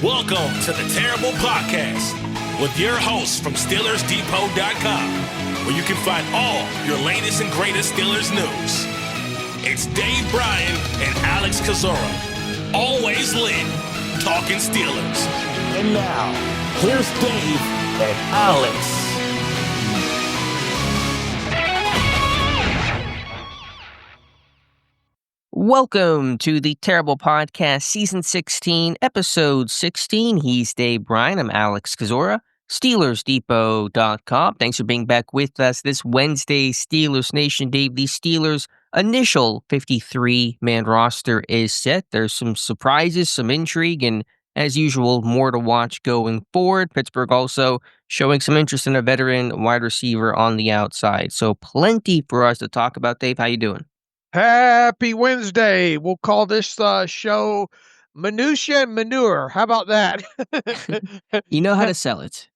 Welcome to the Terrible Podcast with your hosts from SteelersDepot.com, where you can find all your latest and greatest Steelers news. It's Dave Bryan and Alex Kozora, always lit, talking Steelers. And now, here's Dave and Alex. Welcome to the Terrible Podcast, Season 16, Episode 16. He's Dave Bryan. I'm Alex Kozora, SteelersDepot.com. Thanks for being back with us this Wednesday, Steelers Nation. Dave, the Steelers' initial 53-man roster is set. There's some surprises, some intrigue, and as usual, more to watch going forward. Pittsburgh also showing some interest in a veteran wide receiver on the outside. So plenty for us to talk about. Dave, how you doing? Happy Wednesday. We'll call this show Minutiae and Manure. How about that? You know how to sell it.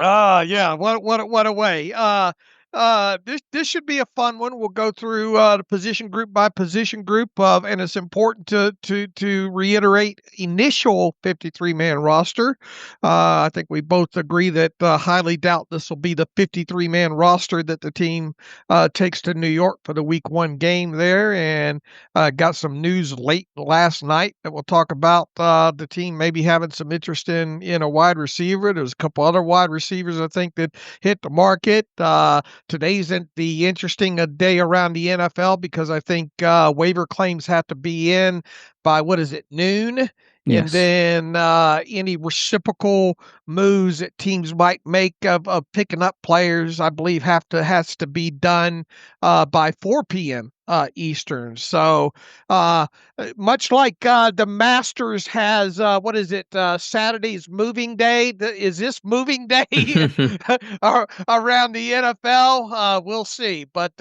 Yeah. What a way. This should be a fun one. We'll go through the position group by position group, and it's important to reiterate initial 53-man roster. I think we both agree that highly doubt this will be the 53-man roster that the team takes to New York for the Week 1 game there, and got some news late last night that we'll talk about. The team maybe having some interest in a wide receiver. There's a couple other wide receivers I think that hit the market. Today's the interesting day around the NFL because I think waiver claims have to be in by, noon? Yes. And then any reciprocal moves that teams might make of picking up players, I believe has to be done by 4 p.m. Eastern. So much like the Masters has, Saturday's moving day? Is this moving day around the NFL? We'll see. But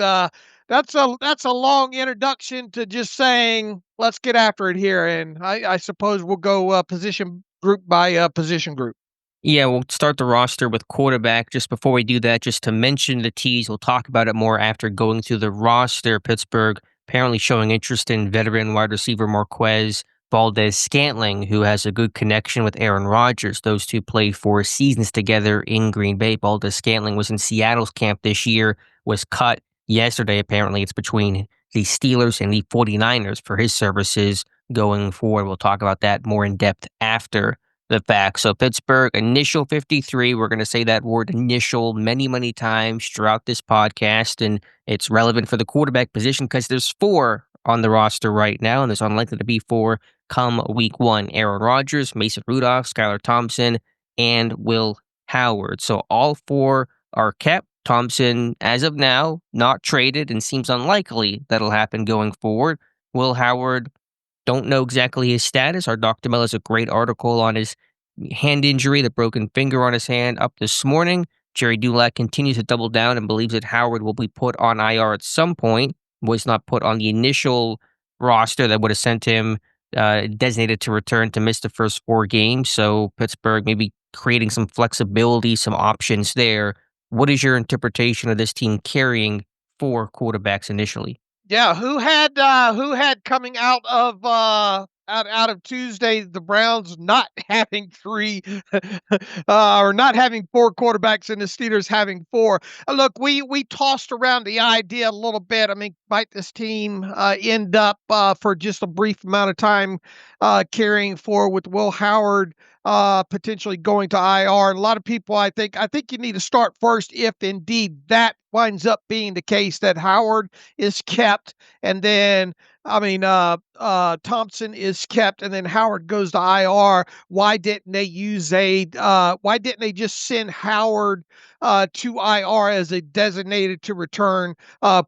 that's a long introduction to just saying, let's get after it here. And I suppose we'll go position group by position group. Yeah, we'll start the roster with quarterback. Just before we do that, just to mention the tease, we'll talk about it more after going through the roster. Pittsburgh apparently showing interest in veteran wide receiver Marquez Valdes-Scantling, who has a good connection with Aaron Rodgers. Those two played 4 seasons together in Green Bay. Valdes-Scantling was in Seattle's camp this year, was cut yesterday. Apparently, it's between the Steelers and the 49ers for his services going forward. We'll talk about that more in depth after the fact. So Pittsburgh, initial 53, we're going to say that word initial many, many times throughout this podcast, and it's relevant for the quarterback position because there's 4 on the roster right now, and there's unlikely to be 4 come Week 1. Aaron Rodgers, Mason Rudolph, Skylar Thompson, and Will Howard. So all 4 are kept. Thompson, as of now, not traded, and seems unlikely that'll happen going forward. Will Howard, don't know exactly his status. Our Dr. Mel has a great article on his hand injury, the broken finger on his hand, up this morning. Jerry Dulac continues to double down and believes that Howard will be put on IR at some point. Was not put on the initial roster that would have sent him designated to return to miss the first 4 games. So Pittsburgh maybe creating some flexibility, some options there. What is your interpretation of this team carrying 4 quarterbacks initially? Yeah, who had coming out of Tuesday the Browns not having 3 or not having 4 quarterbacks and the Steelers having 4. Look, we tossed around the idea a little bit. I mean, might this team end up for just a brief amount of time carrying 4 with Will Howard potentially going to IR? And a lot of people, I think you need to start first if indeed that winds up being the case, that Howard is kept, and then Thompson is kept, and then Howard goes to IR. Why didn't they just send Howard to IR as a designated to return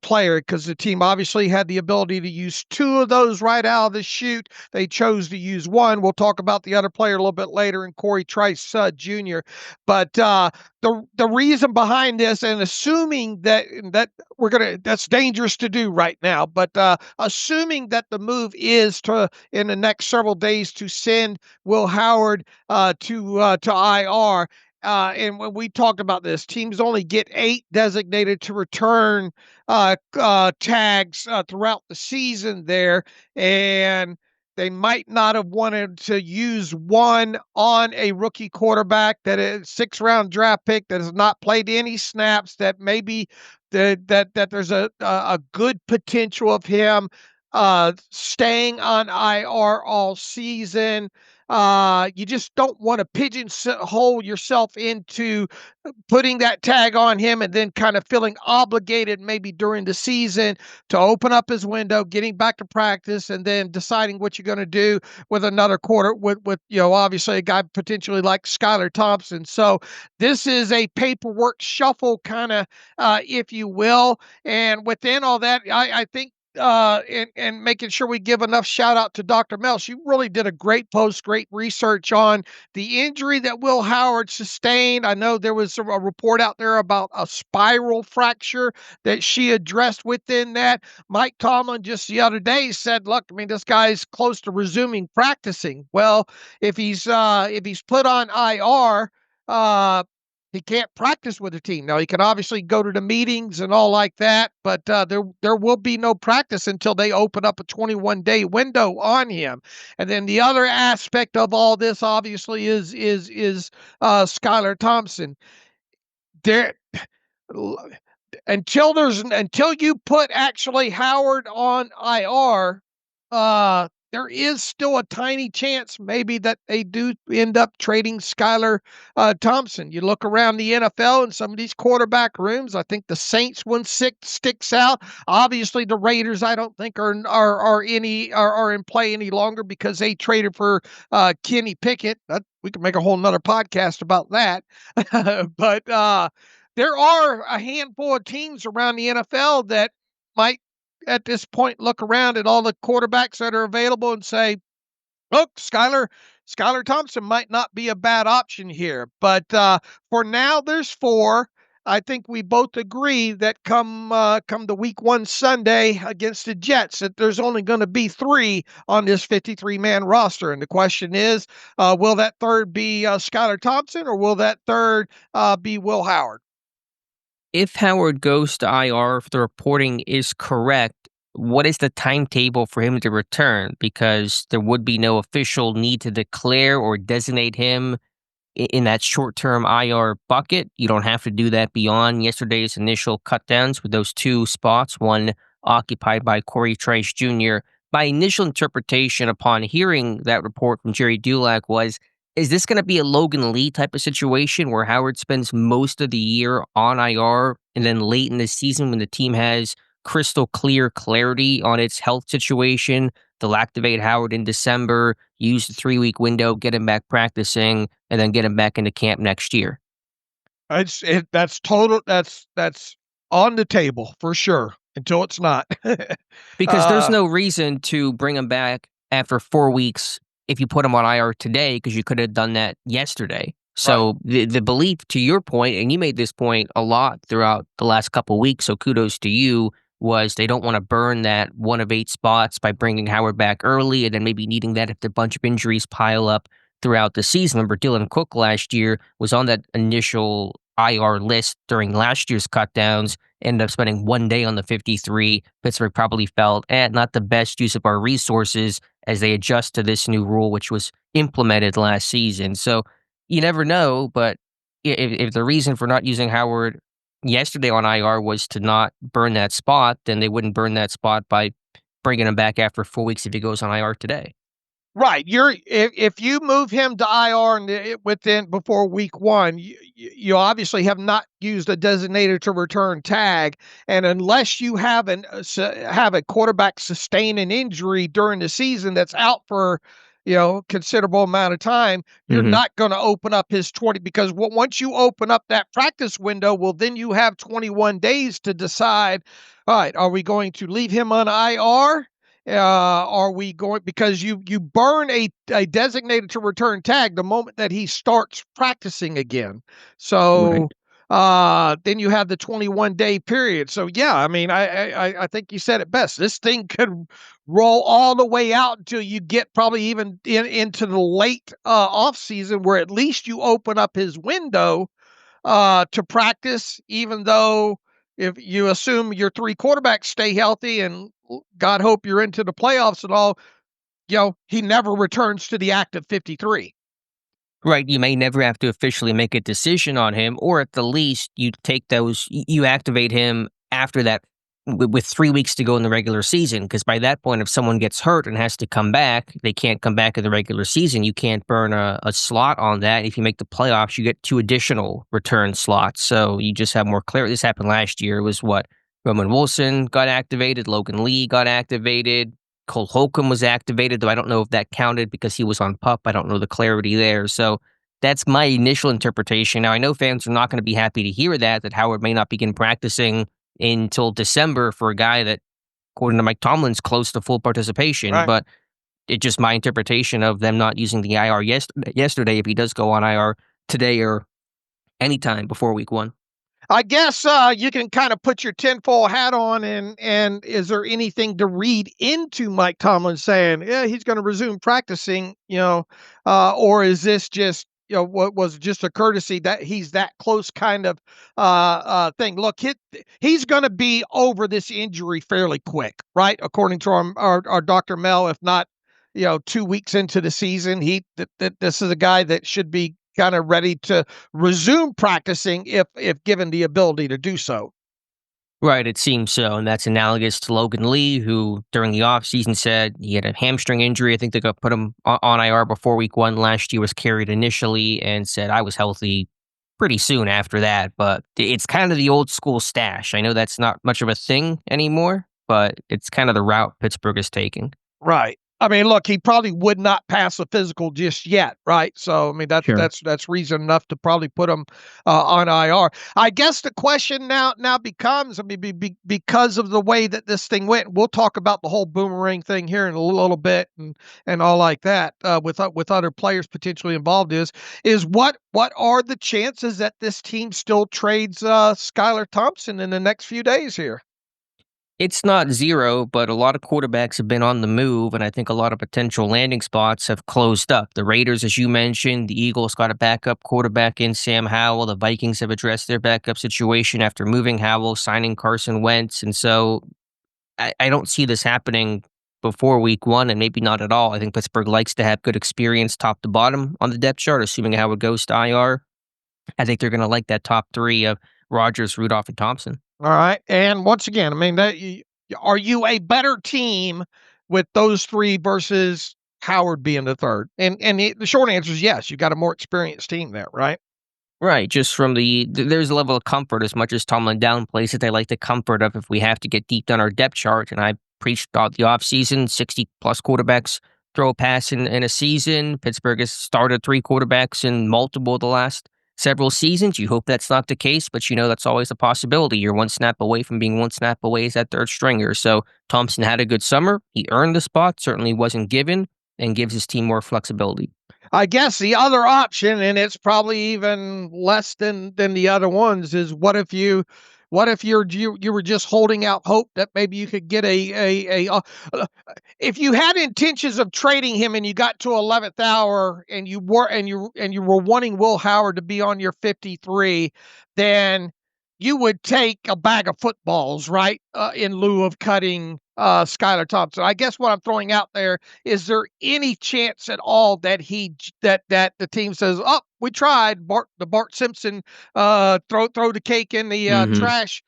player? Because the team obviously had the ability to use 2 of those right out of the chute. They chose to use 1. We'll talk about the other player a little bit later, in Trice Jr. But the reason behind this, and assuming that's dangerous to do right now, but assuming that the move is to, in the next several days, to send Will Howard to IR. And when we talked about this, teams only get 8 designated to return tags throughout the season there. And they might not have wanted to use one on a rookie quarterback that is 6th-round draft pick that has not played any snaps, that maybe that there's a good potential of him staying on IR all season. You just don't want to pigeonhole yourself into putting that tag on him and then kind of feeling obligated maybe during the season to open up his window, getting back to practice, and then deciding what you're going to do with another quarter with obviously a guy potentially like Skylar Thompson. So this is a paperwork shuffle kind of, if you will. And within all that, I think and making sure we give enough shout out to Dr. Mel. She really did a great post, great research on the injury that Will Howard sustained. I know there was a report out there about a spiral fracture that she addressed within that. Mike Tomlin just the other day said, look, I mean, this guy's close to resuming practicing. Well, if he's put on IR, he can't practice with the team. Now, he can obviously go to the meetings and all like that, but there will be no practice until they open up a 21-day window on him. And then the other aspect of all this, obviously, is Skylar Thompson. There, until you put actually Howard on IR, there is still a tiny chance maybe that they do end up trading Skylar Thompson. You look around the NFL and some of these quarterback rooms. I think the Saints one sticks out. Obviously, the Raiders I don't think are in play any longer because they traded for Kenny Pickett. We could make a whole nother podcast about that. But there are a handful of teams around the NFL that might at this point look around at all the quarterbacks that are available and say, look, Skylar Thompson might not be a bad option here. But for now, there's 4. I think we both agree that come the week 1 Sunday against the Jets, that there's only going to be 3 on this 53-man roster. And the question is, will that third be Skylar Thompson, or will that third be Will Howard? If Howard goes to IR, if the reporting is correct, what is the timetable for him to return? Because there would be no official need to declare or designate him in that short-term IR bucket. You don't have to do that beyond yesterday's initial cutdowns with those 2 spots, one occupied by Trice Jr. My initial interpretation upon hearing that report from Jerry Dulac was, is this going to be a Logan Lee type of situation where Howard spends most of the year on IR and then late in the season when the team has crystal clear clarity on its health situation, they'll activate Howard in December, use the 3-week window, get him back practicing, and then get him back into camp next year? That's on the table for sure until it's not. Because there's no reason to bring him back after 4 weeks if you put him on IR today, because you could have done that yesterday. So right. The belief, to your point, and you made this point a lot throughout the last couple of weeks, so kudos to you, was they don't want to burn that 1 of 8 spots by bringing Howard back early and then maybe needing that if a bunch of injuries pile up throughout the season. Remember, Dylan Cook last year was on that initial IR list during last year's cutdowns, ended up spending 1 day on the 53. Pittsburgh probably felt, not the best use of our resources as they adjust to this new rule, which was implemented last season. So you never know, but if the reason for not using Howard yesterday on IR was to not burn that spot, then they wouldn't burn that spot by bringing him back after 4 weeks if he goes on IR today. Right. If you move him to IR before week 1, you obviously have not used a designated to return tag, and unless you have a quarterback sustain an injury during the season that's out for considerable amount of time, you're not going to open up his 20, because once you open up that practice window, well, then you have 21 days to decide, all right, are we going to leave him on IR? Are we going, because you burn a designated to return tag the moment that he starts practicing again. So then you have the 21-day period. So yeah, I mean, I think you said it best. This thing could roll all the way out until you get probably even into the late off season, where at least you open up his window to practice, even though if you assume your 3 quarterbacks stay healthy and God hope you're into the playoffs and all, he never returns to the active 53. Right, you may never have to officially make a decision on him, or at the least, you activate him after that with 3 weeks to go in the regular season, because by that point, if someone gets hurt and has to come back, they can't come back in the regular season. You can't burn a slot on that. If you make the playoffs, you get 2 additional return slots, so you just have more clarity. This happened last year. It was what? Roman Wilson got activated, Logan Lee got activated, Cole Holcomb was activated, though I don't know if that counted because he was on PUP. I don't know the clarity there. So that's my initial interpretation. Now, I know fans are not going to be happy to hear that Howard may not begin practicing until December for a guy that, according to Mike Tomlin's, close to full participation. Right. But it's just my interpretation of them not using the IR yesterday if he does go on IR today or anytime before week 1. I guess you can kind of put your tinfoil hat on, and is there anything to read into Mike Tomlin saying, yeah, he's going to resume practicing, or is this just, what was just a courtesy that he's that close kind of thing? Look, he's going to be over this injury fairly quick, right? According to our Dr. Mel, if not, 2 weeks into the season, this is a guy that should be kind of ready to resume practicing if given the ability to do so. Right, it seems so, and that's analogous to Logan Lee, who during the offseason said he had a hamstring injury. I think they got put him on IR before week 1 last year, was carried initially, and said, I was healthy pretty soon after that. But it's kind of the old school stash. I know that's not much of a thing anymore, but it's kind of the route Pittsburgh is taking. Right. I mean, look, he probably would not pass a physical just yet, right? So, I mean, Sure. that's reason enough to probably put him on IR. I guess the question now becomes, I mean, because of the way that this thing went. We'll talk about the whole boomerang thing here in a little bit and all like that with other players potentially involved. Is what are the chances that this team still trades Skylar Thompson in the next few days here? It's not zero, but a lot of quarterbacks have been on the move, and I think a lot of potential landing spots have closed up. The Raiders, as you mentioned, the Eagles got a backup quarterback in Sam Howell. The Vikings have addressed their backup situation after moving Howell, signing Carson Wentz, and so I don't see this happening before week 1, and maybe not at all. I think Pittsburgh likes to have good experience top to bottom on the depth chart, assuming Howard goes to IR. I think they're going to like that top 3 of Rodgers, Rudolph, and Thompson. All right. And once again, I mean, are you a better team with those 3 versus Howard being the third? And the short answer is yes. You got a more experienced team there, right? Right, just from there's a level of comfort, as much as Tomlin downplays it. They like the comfort of if we have to get deep down our depth chart, and I preached about the offseason, 60-plus quarterbacks throw a pass in a season. Pittsburgh has started 3 quarterbacks in multiple of the last several seasons. You hope that's not the case, but that's always a possibility. You're one snap away from being one snap away as that third stringer. So Thompson had a good summer. He earned the spot, certainly wasn't given, and gives his team more flexibility. I guess the other option, and it's probably even less than the other ones, is what if you were just holding out hope that maybe you could get if you had intentions of trading him and you got to 11th hour and you were wanting Will Howard to be on your 53, then you would take a bag of footballs, right, in lieu of cutting Skylar Thompson. I guess what I'm throwing out there is there any chance at all that that the team says, "Oh, we tried the Bart Simpson throw the cake in the trash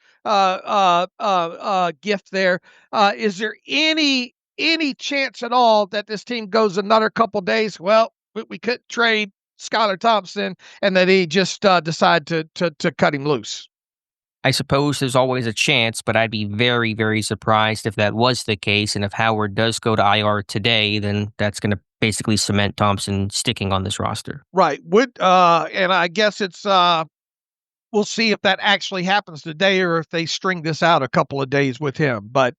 gift there." Is there any chance at all that this team goes another couple days? Well, we couldn't trade Skylar Thompson, and that he just decide to cut him loose. I suppose there's always a chance, but I'd be very, very surprised if that was the case. And if Howard does go to IR today, then that's going to basically cement Thompson sticking on this roster. Right. And I guess it's we'll see if that actually happens today or if they string this out a couple of days with him. But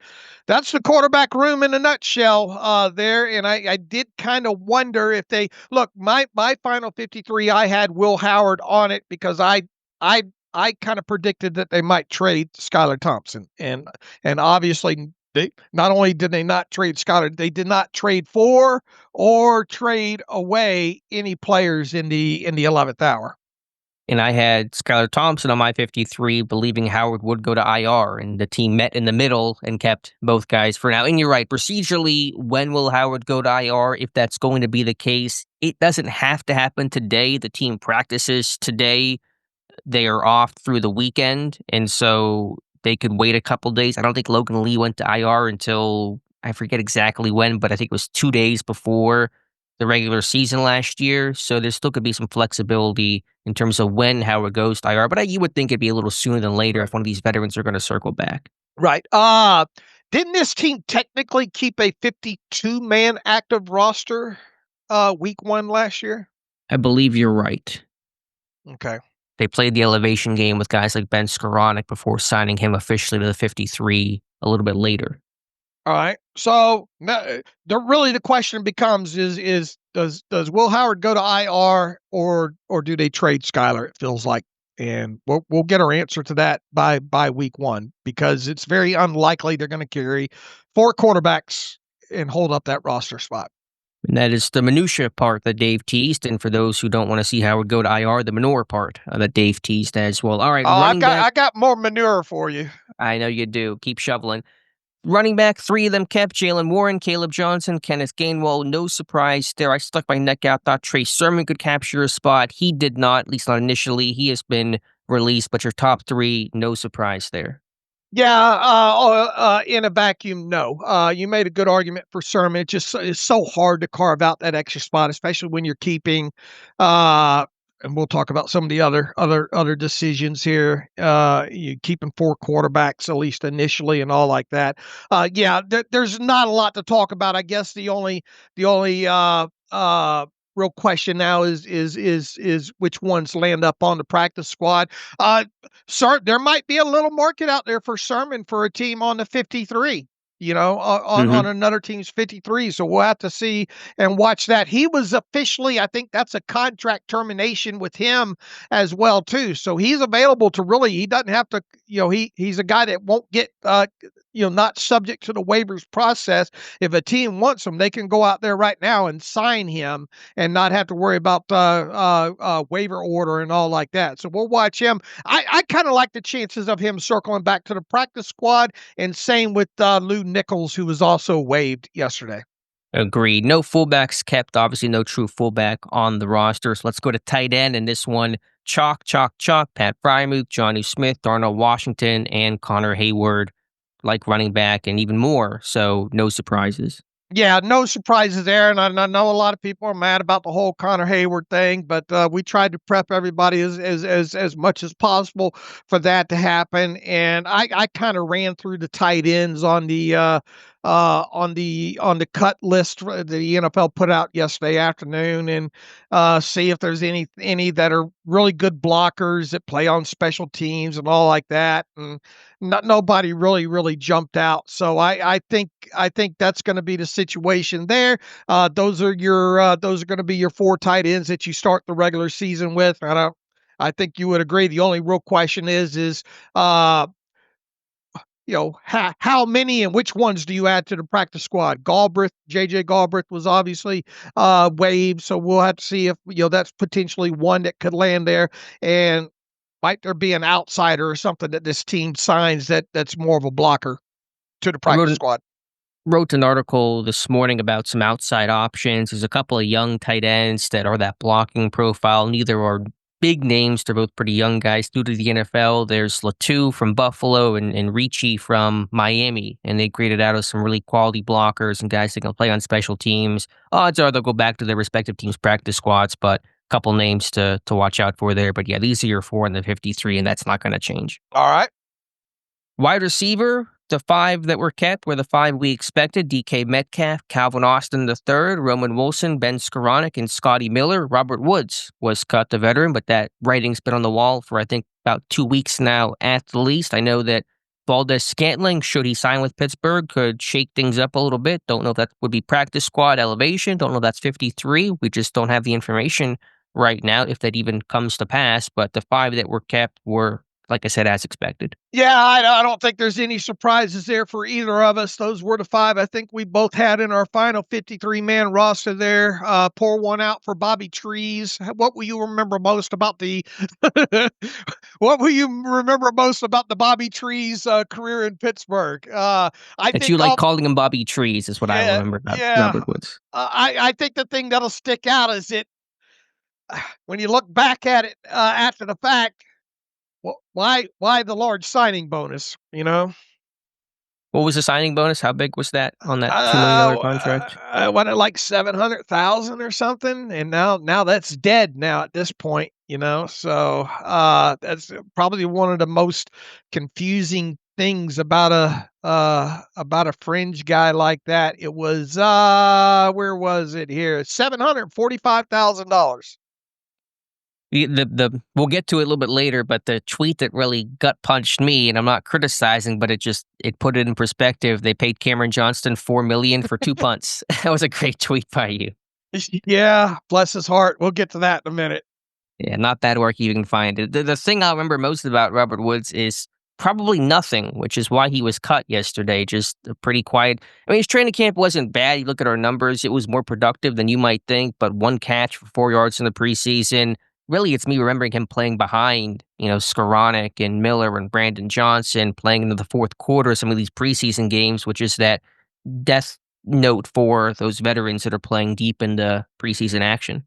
that's the quarterback room in a nutshell there. And I did kind of wonder if they look, my final 53, I had Will Howard on it because I kind of predicted that they might trade Skylar Thompson, and obviously they not only did they not trade Skylar, they did not trade for or trade away any players in the 11th hour. And I had Skylar Thompson on my 53, believing Howard would go to IR, and the team met in the middle and kept both guys for now. And you're right, procedurally, when will Howard go to IR? If that's going to be the case, it doesn't have to happen today. The team practices today. They are off through the weekend, and so they could wait a couple days. I don't think Logan Lee went to IR until, I forget exactly when, but I think it was 2 days before the regular season last year. So there still could be some flexibility in terms of when Howard goes to IR. But you would think it'd be a little sooner than later if one of these veterans are going to circle back. Right. Didn't this team technically keep a 52-man active roster week 1 last year? I believe you're right. Okay. They played the elevation game with guys like Ben Skoranek before signing him officially to the 53 a little bit later. All right. So the question becomes is does Will Howard go to IR or do they trade Skylar? It feels like, and we'll get our answer to that by week 1, because it's very unlikely they're going to carry 4 quarterbacks and hold up that roster spot. And that is the minutia part that Dave teased. And for those who don't want to see Howard go to IR, the manure part that Dave teased as well. All right. I got more manure for you. I know you do. Keep shoveling. Running back, 3 of them kept: Jalen Warren, Caleb Johnson, Kenneth Gainwell. No surprise there. I stuck my neck out, thought Trice Jr could capture a spot. He did not, at least not initially. He has been released, but your top 3, no surprise there. Yeah, in a vacuum, no. You made a good argument for Sermon. It's so hard to carve out that extra spot, especially when you're keeping. And we'll talk about some of the other decisions here. You keeping 4 quarterbacks at least initially and all like that. There's not a lot to talk about. I guess the only real question now is which ones land up on the practice squad. Sir, there might be a little market out there for Sermon for a team on the 53, on another team's 53. So we'll have to see and watch that. He was officially, I think that's a contract termination with him as well, too. So he's available to he doesn't have to, he's a guy that won't get, not subject to the waivers process. If a team wants him, they can go out there right now and sign him and not have to worry about waiver order and all like that. So we'll watch him. I kind of like the chances of him circling back to the practice squad, and same with Lou Nichols, who was also waived yesterday. Agreed. No fullbacks kept. Obviously, no true fullback on the roster. So let's go to tight end. And this one, chalk. Pat Frymuth, Jonnu Smith, Darnell Washington, and Connor Hayward, like running back, and even more. So no surprises. Yeah, no surprises there. And I know a lot of people are mad about the whole Connor Hayward thing, but we tried to prep everybody as much as possible for that to happen. And I kind of ran through the tight ends on the cut list the NFL put out yesterday afternoon, and see if there's any that are really good blockers that play on special teams and all like that. And nobody really jumped out. So I think that's going to be the situation there. Those are going to be your 4 tight ends that you start the regular season with. I think you would agree. The only real question is how many and which ones do you add to the practice squad? JJ Galbraith was obviously waived, so we'll have to see if that's potentially one that could land there. And might there be an outsider or something that this team signs that's more of a blocker to the practice squad? Wrote an article this morning about some outside options. There's a couple of young tight ends that are that blocking profile. Neither are big names. They're both pretty young guys new to the NFL. There's Latu from Buffalo and Ricci from Miami, and they graded out as some really quality blockers and guys that can play on special teams. Odds are they'll go back to their respective teams' practice squads, but a couple names to watch out for there. But yeah, these are your 4 in the 53, and that's not going to change. All right. Wide receiver, the 5 that were kept were the 5 we expected: DK Metcalf, Calvin Austin III, Roman Wilson, Ben Skoranek, and Scotty Miller. Robert Woods was cut, the veteran, but that writing's been on the wall for, I think, about 2 weeks now at the least. I know that Valdes-Scantling, should he sign with Pittsburgh, could shake things up a little bit. Don't know if that would be practice squad elevation. Don't know if that's 53. We just don't have the information right now if that even comes to pass. But the 5 that were kept were, like I said, as expected. Yeah, I don't think there's any surprises there for either of us. Those were the five I think we both had in our final 53-man roster there. Pour one out for Bobby Trice. What will you remember most about the what will you remember most about the Bobby Trice career in Pittsburgh? I That think you like calling him Bobby Trice is what I yeah, remember about yeah. Robert Woods. I think the thing that'll stick out is when you look back at it after the fact. Well, why the large signing bonus, you know? What was the signing bonus? How big was that on that $2 million contract? What, like 700,000 or something? And now that's dead now at this point, you know? So, that's probably one of the most confusing things about a fringe guy like that. It was, where was it here? $745,000. We'll get to it a little bit later, but the tweet that really gut punched me, and I'm not criticizing, but it put it in perspective. They paid Cameron Johnston $4 million for 2 punts. That was a great tweet by you. Yeah, bless his heart. We'll get to that in a minute. Yeah, not bad work you can find. The thing I remember most about Robert Woods is probably nothing, which is why he was cut yesterday. Just pretty quiet. I mean, his training camp wasn't bad. You look at our numbers, it was more productive than you might think, but 1 catch for 4 yards in the preseason. Really, it's me remembering him playing behind, Skoranek and Miller and Brandon Johnson, playing into the fourth quarter, some of these preseason games, which is that death note for those veterans that are playing deep into preseason action.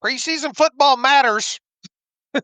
Preseason football matters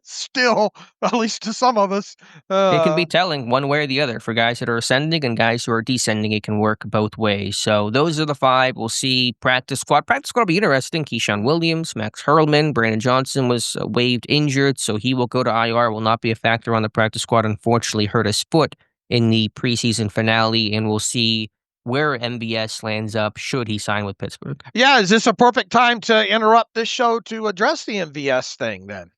still, at least to some of us. It can be telling one way or the other for guys that are ascending and guys who are descending. It can work both ways. So those are the 5. We'll see practice squad. Practice squad will be interesting. Keyshawn Williams, Max Hurlman, Brandon Johnson was waived injured, so he will go to IR, will not be a factor on the practice squad. Unfortunately, hurt his foot in the preseason finale, and we'll see where MVS lands up should he sign with Pittsburgh. Yeah, is this a perfect time to interrupt this show to address the MVS thing then?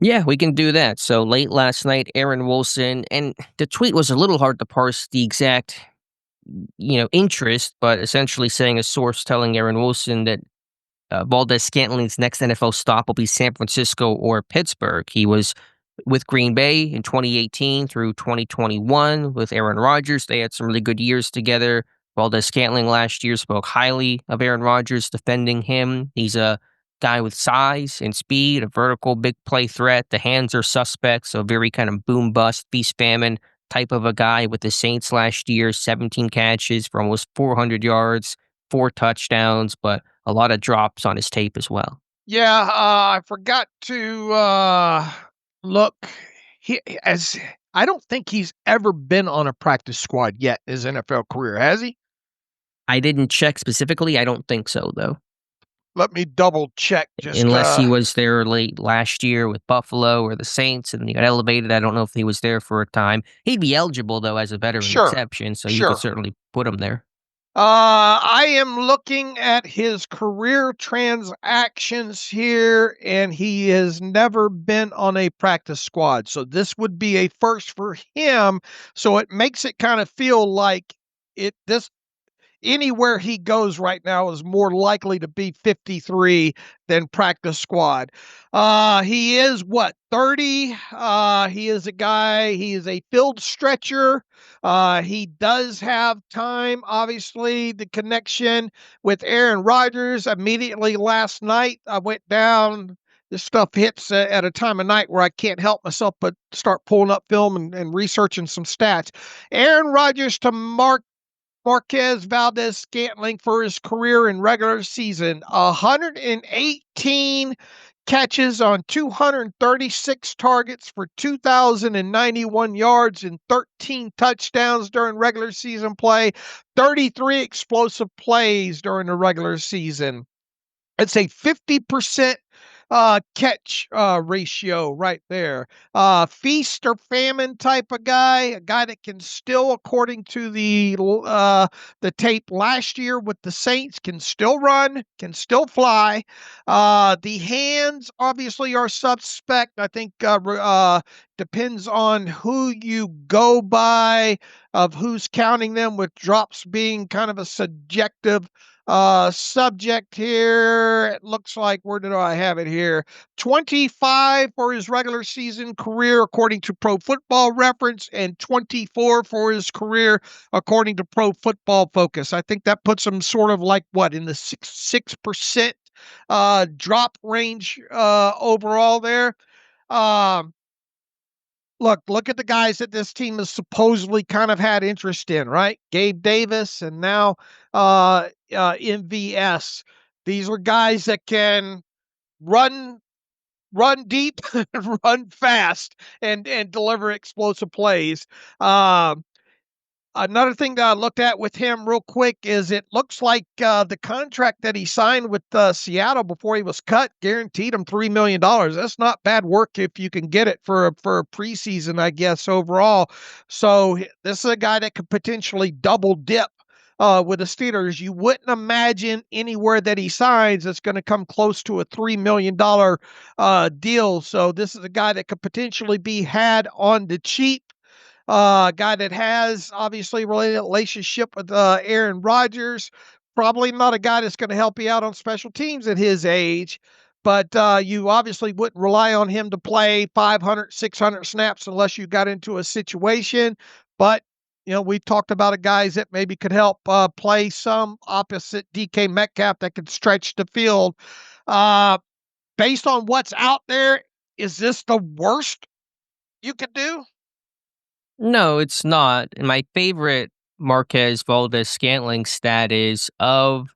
Yeah, we can do that. So late last night, Aaron Wilson, and the tweet was a little hard to parse the exact, interest, but essentially saying a source telling Aaron Wilson that Valdes-Scantling's next NFL stop will be San Francisco or Pittsburgh. He was with Green Bay in 2018 through 2021 with Aaron Rodgers. They had some really good years together. Valdes-Scantling last year spoke highly of Aaron Rodgers, defending him. He's a guy with size and speed, a vertical big play threat. The hands are suspect, so very kind of boom bust, feast famine type of a guy with the Saints last year. 17 catches for almost 400 yards, 4 touchdowns, but a lot of drops on his tape as well. Yeah, I forgot to look. I don't think he's ever been on a practice squad yet in his NFL career, has he? I didn't check specifically. I don't think so, though. Let me double check. Unless he was there late last year with Buffalo or the Saints and then he got elevated. I don't know if he was there for a time. He'd be eligible, though, as a veteran exception, so you could certainly put him there. I am looking at his career transactions here, and he has never been on a practice squad. So this would be a first for him. So it makes it kind of feel like anywhere he goes right now is more likely to be 53 than practice squad. He is 30? He is a field stretcher. He does have time, obviously, the connection with Aaron Rodgers. Immediately last night, I went down. This stuff hits at a time of night where I can't help myself but start pulling up film and researching some stats. Aaron Rodgers to Marquez Valdes-Scantling for his career in regular season, 118 catches on 236 targets for 2,091 yards and 13 touchdowns during regular season play, 33 explosive plays during the regular season. It's a 50% catch ratio right there. Feast or famine type of guy, a guy that can still, according to the tape last year with the Saints, can still run, can still fly. The hands obviously are suspect. I think depends on who you go by, of who's counting them, with drops being kind of a subjective Subject here, it looks like, where did I have it here? 25 for his regular season career, according to Pro Football Reference, and 24 for his career, according to Pro Football Focus. I think that puts him sort of like, what, in the 6% drop range overall there. Look at the guys that this team has supposedly kind of had interest in, right? Gabe Davis and now MVS. These are guys that can run deep, run fast, and deliver explosive plays. Another thing that I looked at with him real quick is it looks like the contract that he signed with Seattle before he was cut guaranteed him $3 million. That's not bad work if you can get it for a preseason, I guess, overall. So this is a guy that could potentially double dip with the Steelers. You wouldn't imagine anywhere that he signs that's going to come close to a $3 million deal. So this is a guy that could potentially be had on the cheap. A guy that has obviously relationship with Aaron Rodgers. Probably not a guy that's going to help you out on special teams at his age, but you obviously wouldn't rely on him to play 500, 600 snaps unless you got into a situation. But we talked about guys that maybe could help play some opposite DK Metcalf that could stretch the field. Based on what's out there, is this the worst you could do? No, it's not. And my favorite Marquez Valdes-Scantling stat is of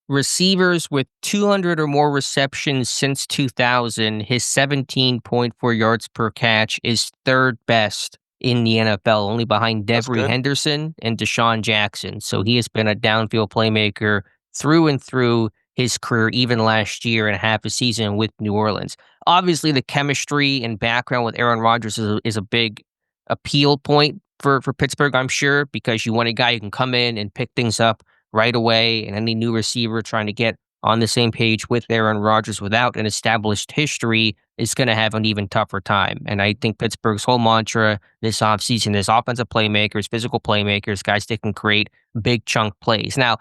receivers with 200 or more receptions since 2000, his 17.4 yards per catch is third best in the NFL, only behind Devery Henderson and Deshaun Jackson. So he has been a downfield playmaker through and through his career, even last year and half a season with New Orleans. Obviously, the chemistry and background with Aaron Rodgers is a big appeal point for Pittsburgh, I'm sure, because you want a guy who can come in and pick things up right away, and any new receiver trying to get on the same page with Aaron Rodgers without an established history is going to have an even tougher time. And I think Pittsburgh's whole mantra this offseason is offensive playmakers, physical playmakers, guys that can create big chunk plays. Now,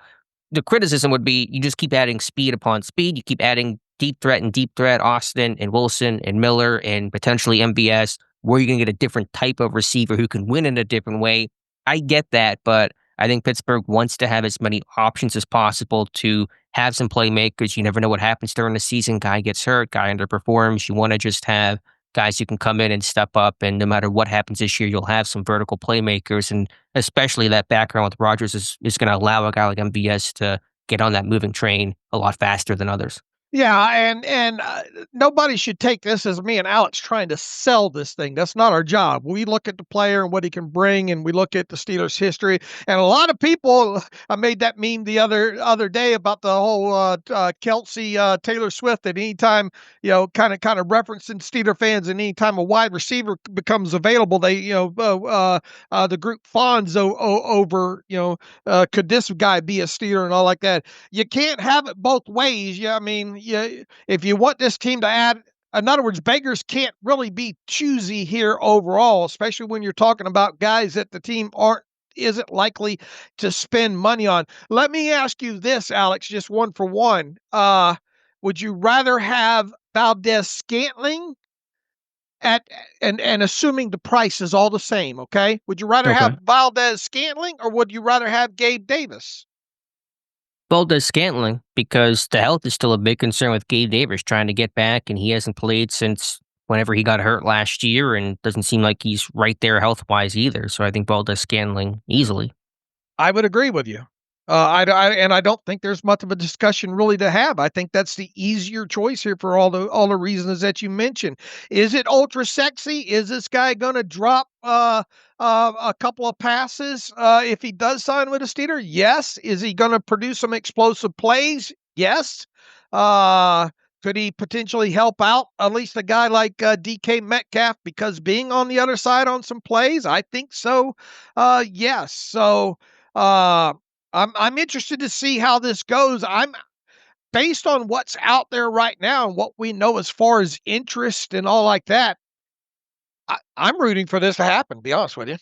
the criticism would be you just keep adding speed upon speed. You keep adding deep threat, Austin and Wilson and Miller and potentially MVS. Where are you going to get a different type of receiver who can win in a different way? I get that, but I think Pittsburgh wants to have as many options as possible to have some playmakers. You never know what happens during the season. Guy gets hurt, guy underperforms. You want to just have guys who can come in and step up, and no matter what happens this year, you'll have some vertical playmakers, and especially that background with Rodgers is going to allow a guy like MVS to get on that moving train a lot faster than others. Yeah, and nobody should take this as me and Alex trying to sell this thing. That's not our job. We look at the player and what he can bring, and we look at the Steelers' history. And a lot of people, I made that meme the other day about the whole Kelsey Taylor Swift. That anytime kind of referencing Steeler fans, and anytime a wide receiver becomes available, they the group fawns over could this guy be a Steeler and all like that. You can't have it both ways. Yeah, I mean. If you want this team to add, in other words, beggars can't really be choosy here overall, especially when you're talking about guys that the team isn't likely to spend money on. Let me ask you this, Alex, just one for one. Would you rather have Valdes-Scantling and assuming the price is all the same, okay? Would you rather have Valdes-Scantling or would you rather have Gabe Davis? Valdes-Scantling, because the health is still a big concern with Gabe Davis trying to get back, and he hasn't played since whenever he got hurt last year, and doesn't seem like he's right there health-wise either. So I think Valdes-Scantling easily. I would agree with you. I don't think there's much of a discussion really to have. I think that's the easier choice here for all the reasons that you mentioned. Is it ultra sexy? Is this guy going to drop a couple of passes if he does sign with a Steeler? Yes. Is he going to produce some explosive plays? Yes. Could he potentially help out at least a guy like DK Metcalf because being on the other side on some plays? I think so. Yes. So. I'm interested to see how this goes. I'm based on what's out there right now and what we know as far as interest and all like that. I'm rooting for this to happen, to be honest with you.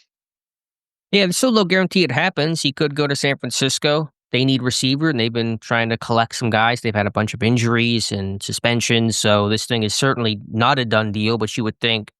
Yeah, there's still no guarantee it happens. He could go to San Francisco. they need receiver, and they've been trying to collect some guys. They've had a bunch of injuries and suspensions, so this thing is certainly not a done deal, but you would think,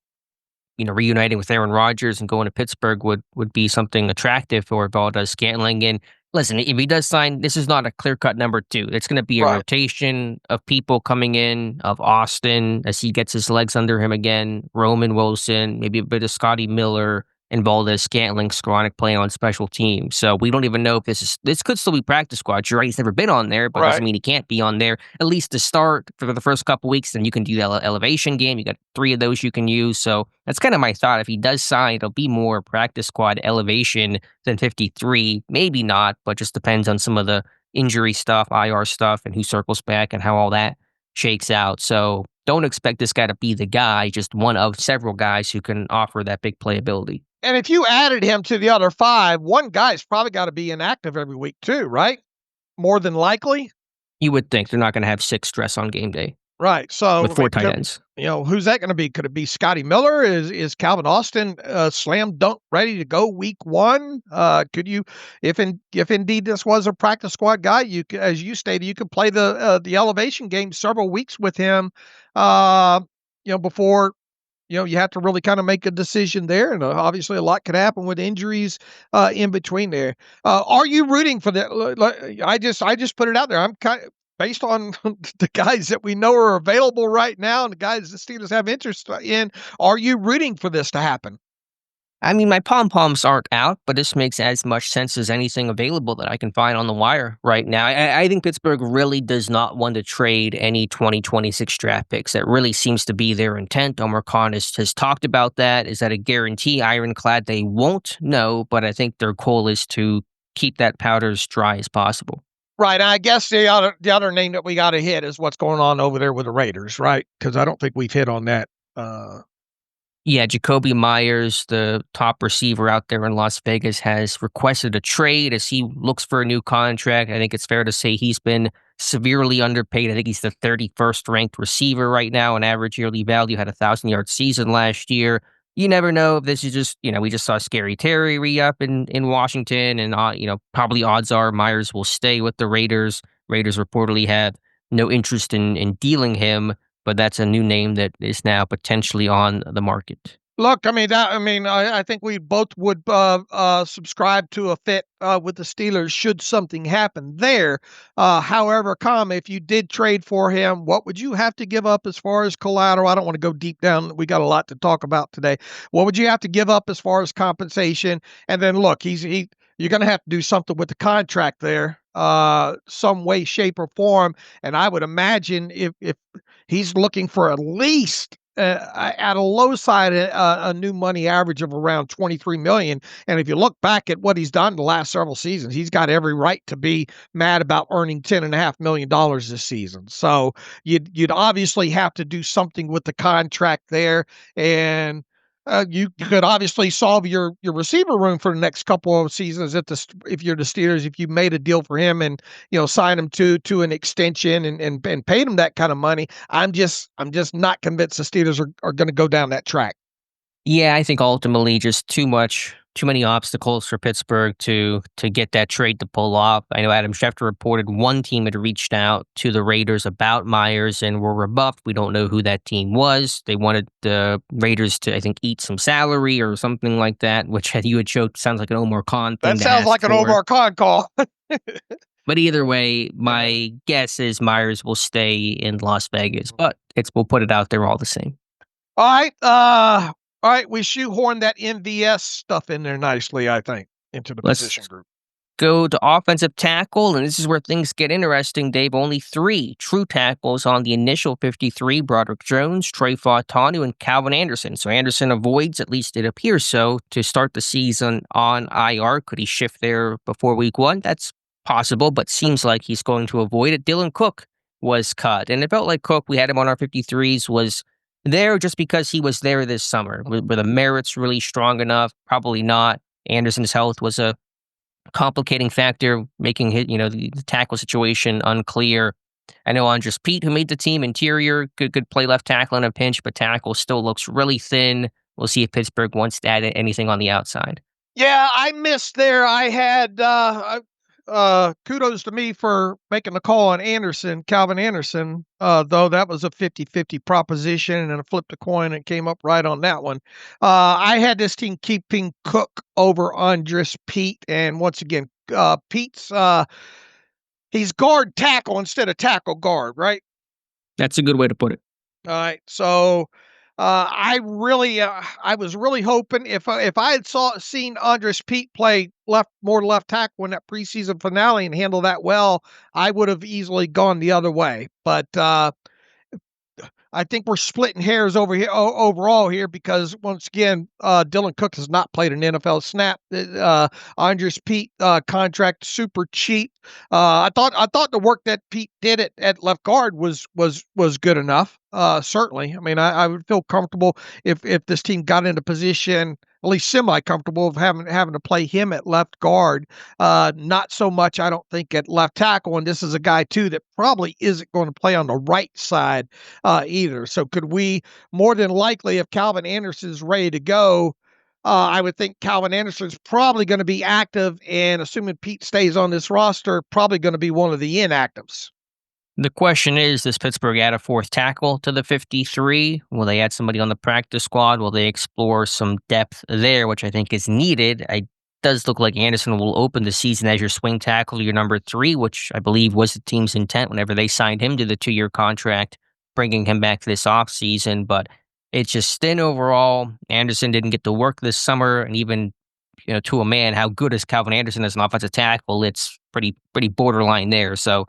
reuniting with Aaron Rodgers and going to Pittsburgh would be something attractive for Valdes-Scantling. And listen, if he does sign, this is not a clear-cut number two. It's going to be a Right. rotation of people coming in, of Austin as he gets his legs under him again, Roman Wilson, maybe a bit of Scotty Miller, and Valdes-Scantling, Skowronek playing on special teams. So we don't even know if this could still be practice squad. You're right, he's never been on there, but doesn't Right. mean he can't be on there, at least to start for the first couple weeks. Then you can do the elevation game. You got 3 of those you can use. So that's kind of my thought. If he does sign, it'll be more practice squad elevation than 53. Maybe not, but just depends on some of the injury stuff, IR stuff, and who circles back and how all that shakes out. So don't expect this guy to be the guy, just one of several guys who can offer that big playability. And if you added him to the other 5, one guy's probably got to be inactive every week too, right? More than likely. You would think they're not going to have 6 dress on game day Right. So with 4 tight ends. Who's that going to be? Could it be Scotty Miller? Is Calvin Austin slam dunk ready to go week 1? Could you, if indeed this was a practice squad guy, as you stated, you could play the elevation game several weeks with him. Before you have to really kind of make a decision there, and obviously a lot could happen with injuries in between there. Are you rooting for that? I just put it out there. I'm kind of, based on the guys that we know are available right now and the guys the Steelers have interest in. Are you rooting for this to happen? I mean, my pom-poms aren't out, but this makes as much sense as anything available that I can find on the wire right now. I think Pittsburgh really does not want to trade any 2026 draft picks. That really seems to be their intent. Omar Khan has talked about that. Is that a guarantee, ironclad? They won't know, but I think their goal is to keep that powder as dry as possible. Right. I guess the other name that we got to hit is what's going on over there with the Raiders, right? Because I don't think we've hit on that. Yeah, Jacoby Myers, the top receiver out there in Las Vegas, has requested a trade as he looks for a new contract. I think it's fair to say he's been severely underpaid. I think he's the 31st ranked receiver right now. An average yearly value, had a 1,000-yard season last year. You never know if this is just, we just saw Scary Terry re-up in Washington, and, probably odds are Myers will stay with the Raiders. Raiders reportedly have no interest in dealing him, but that's a new name that is now potentially on the market. Look, I think we both would subscribe to a fit with the Steelers should something happen there. However, if you did trade for him, what would you have to give up as far as collateral? I don't want to go deep down. We got a lot to talk about today. What would you have to give up as far as compensation? And then look, you're going to have to do something with the contract there, some way, shape, or form. And I would imagine if he's looking for at least at a low side, a new money average of around $23 million. And if you look back at what he's done the last several seasons, he's got every right to be mad about earning $10.5 million this season. So you'd obviously have to do something with the contract there. And you could obviously solve your receiver room for the next couple of seasons if you're the Steelers, if you made a deal for him and sign him to an extension and paid him that kind of money. I'm just not convinced the Steelers are going to go down that track. Yeah, I think ultimately just too many obstacles for Pittsburgh to get that trade to pull off. I know Adam Schefter reported one team had reached out to the Raiders about Myers and were rebuffed. We don't know who that team was. They wanted the Raiders to, I think, eat some salary or something like that, which you had joked sounds like an Omar Khan thing. That sounds like an Omar Khan call. But either way, my guess is Myers will stay in Las Vegas, but we'll put it out there all the same. All right, we shoehorned that MVS stuff in there nicely, I think, into the position group. Go to offensive tackle, and this is where things get interesting, Dave. Only 3 true tackles on the initial 53, Broderick Jones, Trey Fautanu, and Calvin Anderson. So Anderson avoids, at least it appears so, to start the season on IR. Could he shift there before week 1? That's possible, but seems like he's going to avoid it. Dylan Cook was cut, and it felt like Cook, we had him on our 53s, was there just because he was there this summer. Were the merits really strong enough? Probably not. Anderson's health was a complicating factor, making the tackle situation unclear. I know Andres Pete, who made the team interior, could play left tackle in a pinch, but tackle still looks really thin. We'll see if Pittsburgh wants to add anything on the outside. Yeah, I missed there. I had kudos to me for making the call on Calvin Anderson, though that was a 50-50 proposition and a flip the coin and came up right on that one. I had this team keeping Cook over Andres Pete, and once again, Pete's he's guard tackle instead of tackle guard, right? That's a good way to put it. All right, so I was really hoping if I had seen Andres Pete play left tackle in that preseason finale and handle that well, I would have easily gone the other way. But I think we're splitting hairs over here overall here because once again, Dylan Cook has not played an NFL snap. Andres Pete contract super cheap. I thought the work that Pete did at left guard was good enough. Certainly, I mean, I would feel comfortable if this team got into position, at least semi-comfortable of having to play him at left guard. Not so much, I don't think, at left tackle. And this is a guy too that probably isn't going to play on the right side either. So could we more than likely, if Calvin Anderson's ready to go, I would think Calvin Anderson's probably going to be active, and assuming Pete stays on this roster, probably going to be one of the inactives. The question is, does Pittsburgh add a fourth tackle to the 53? Will they add somebody on the practice squad? Will they explore some depth there, which I think is needed? It does look like Anderson will open the season as your swing tackle, your number 3, which I believe was the team's intent whenever they signed him to the 2-year contract, bringing him back this offseason. But it's just thin overall. Anderson didn't get to work this summer, and even to a man, how good is Calvin Anderson as an offensive tackle? It's pretty borderline there. So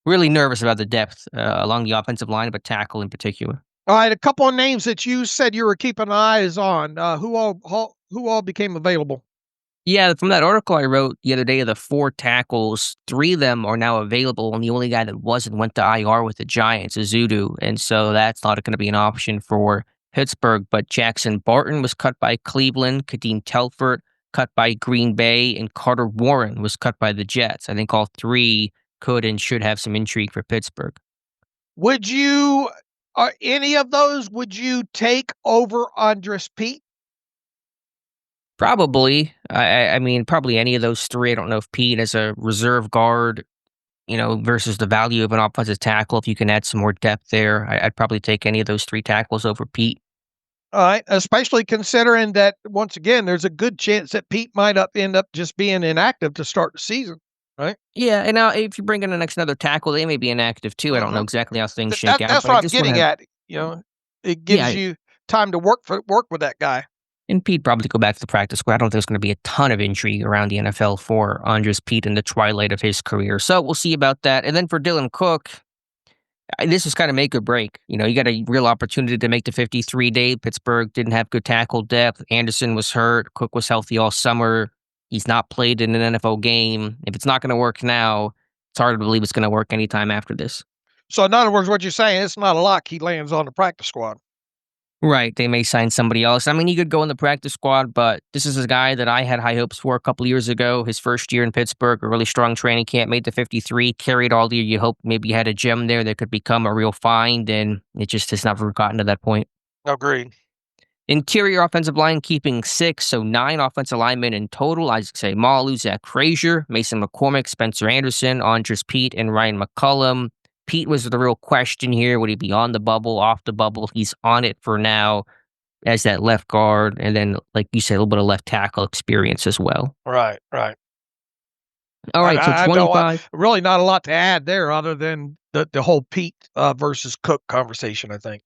really nervous about the depth along the offensive line, but tackle in particular. All right, a couple of names that you said you were keeping eyes on. Who all became available? Yeah, from that article I wrote the other day of the 4 tackles, 3 of them are now available, and the only guy that wasn't went to IR with the Giants, Azudu, and so that's not going to be an option for Pittsburgh. But Jackson Barton was cut by Cleveland, Kadeem Telfort cut by Green Bay, and Carter Warren was cut by the Jets. I think all 3 could and should have some intrigue for Pittsburgh. Would you, any of those, would you take over Andres Pete? Probably. I mean, probably any of those 3. I don't know if Pete as a reserve guard, versus the value of an offensive tackle, if you can add some more depth there, I'd probably take any of those 3 tackles over Pete. All right, especially considering that, once again, there's a good chance that Pete might end up just being inactive to start the season. Right. Yeah, and now if you bring in another tackle, they may be inactive too. I don't know exactly how things shake out. That's what I'm getting at. It gives you time to work with that guy. And Pete probably go back to the practice squad. I don't think there's going to be a ton of intrigue around the NFL for Andres Pete in the twilight of his career. So we'll see about that. And then for Dylan Cook, this is kind of make or break. You got a real opportunity to make the 53-day. Pittsburgh didn't have good tackle depth. Anderson was hurt. Cook was healthy all summer. He's not played in an NFL game. If it's not going to work now, it's hard to believe it's going to work anytime after this. So in other words, what you're saying, it's not a lock he lands on the practice squad. Right. They may sign somebody else. I mean, he could go in the practice squad, but this is a guy that I had high hopes for a couple years ago. His first year in Pittsburgh, a really strong training camp, made the 53, carried all year. You hope maybe you had a gem there that could become a real find, and it just has never gotten to that point. Agreed. Interior offensive line keeping 6, so 9 offensive linemen in total. Isaac Seumalo, Zach Frazier, Mason McCormick, Spencer Anderson, Andres Pete, and Ryan McCullum. Pete was the real question here. Would he be on the bubble, off the bubble? He's on it for now as that left guard, and then, like you said, a little bit of left tackle experience as well. Right. All right, so 25. Really not a lot to add there other than the whole Pete versus Cook conversation, I think.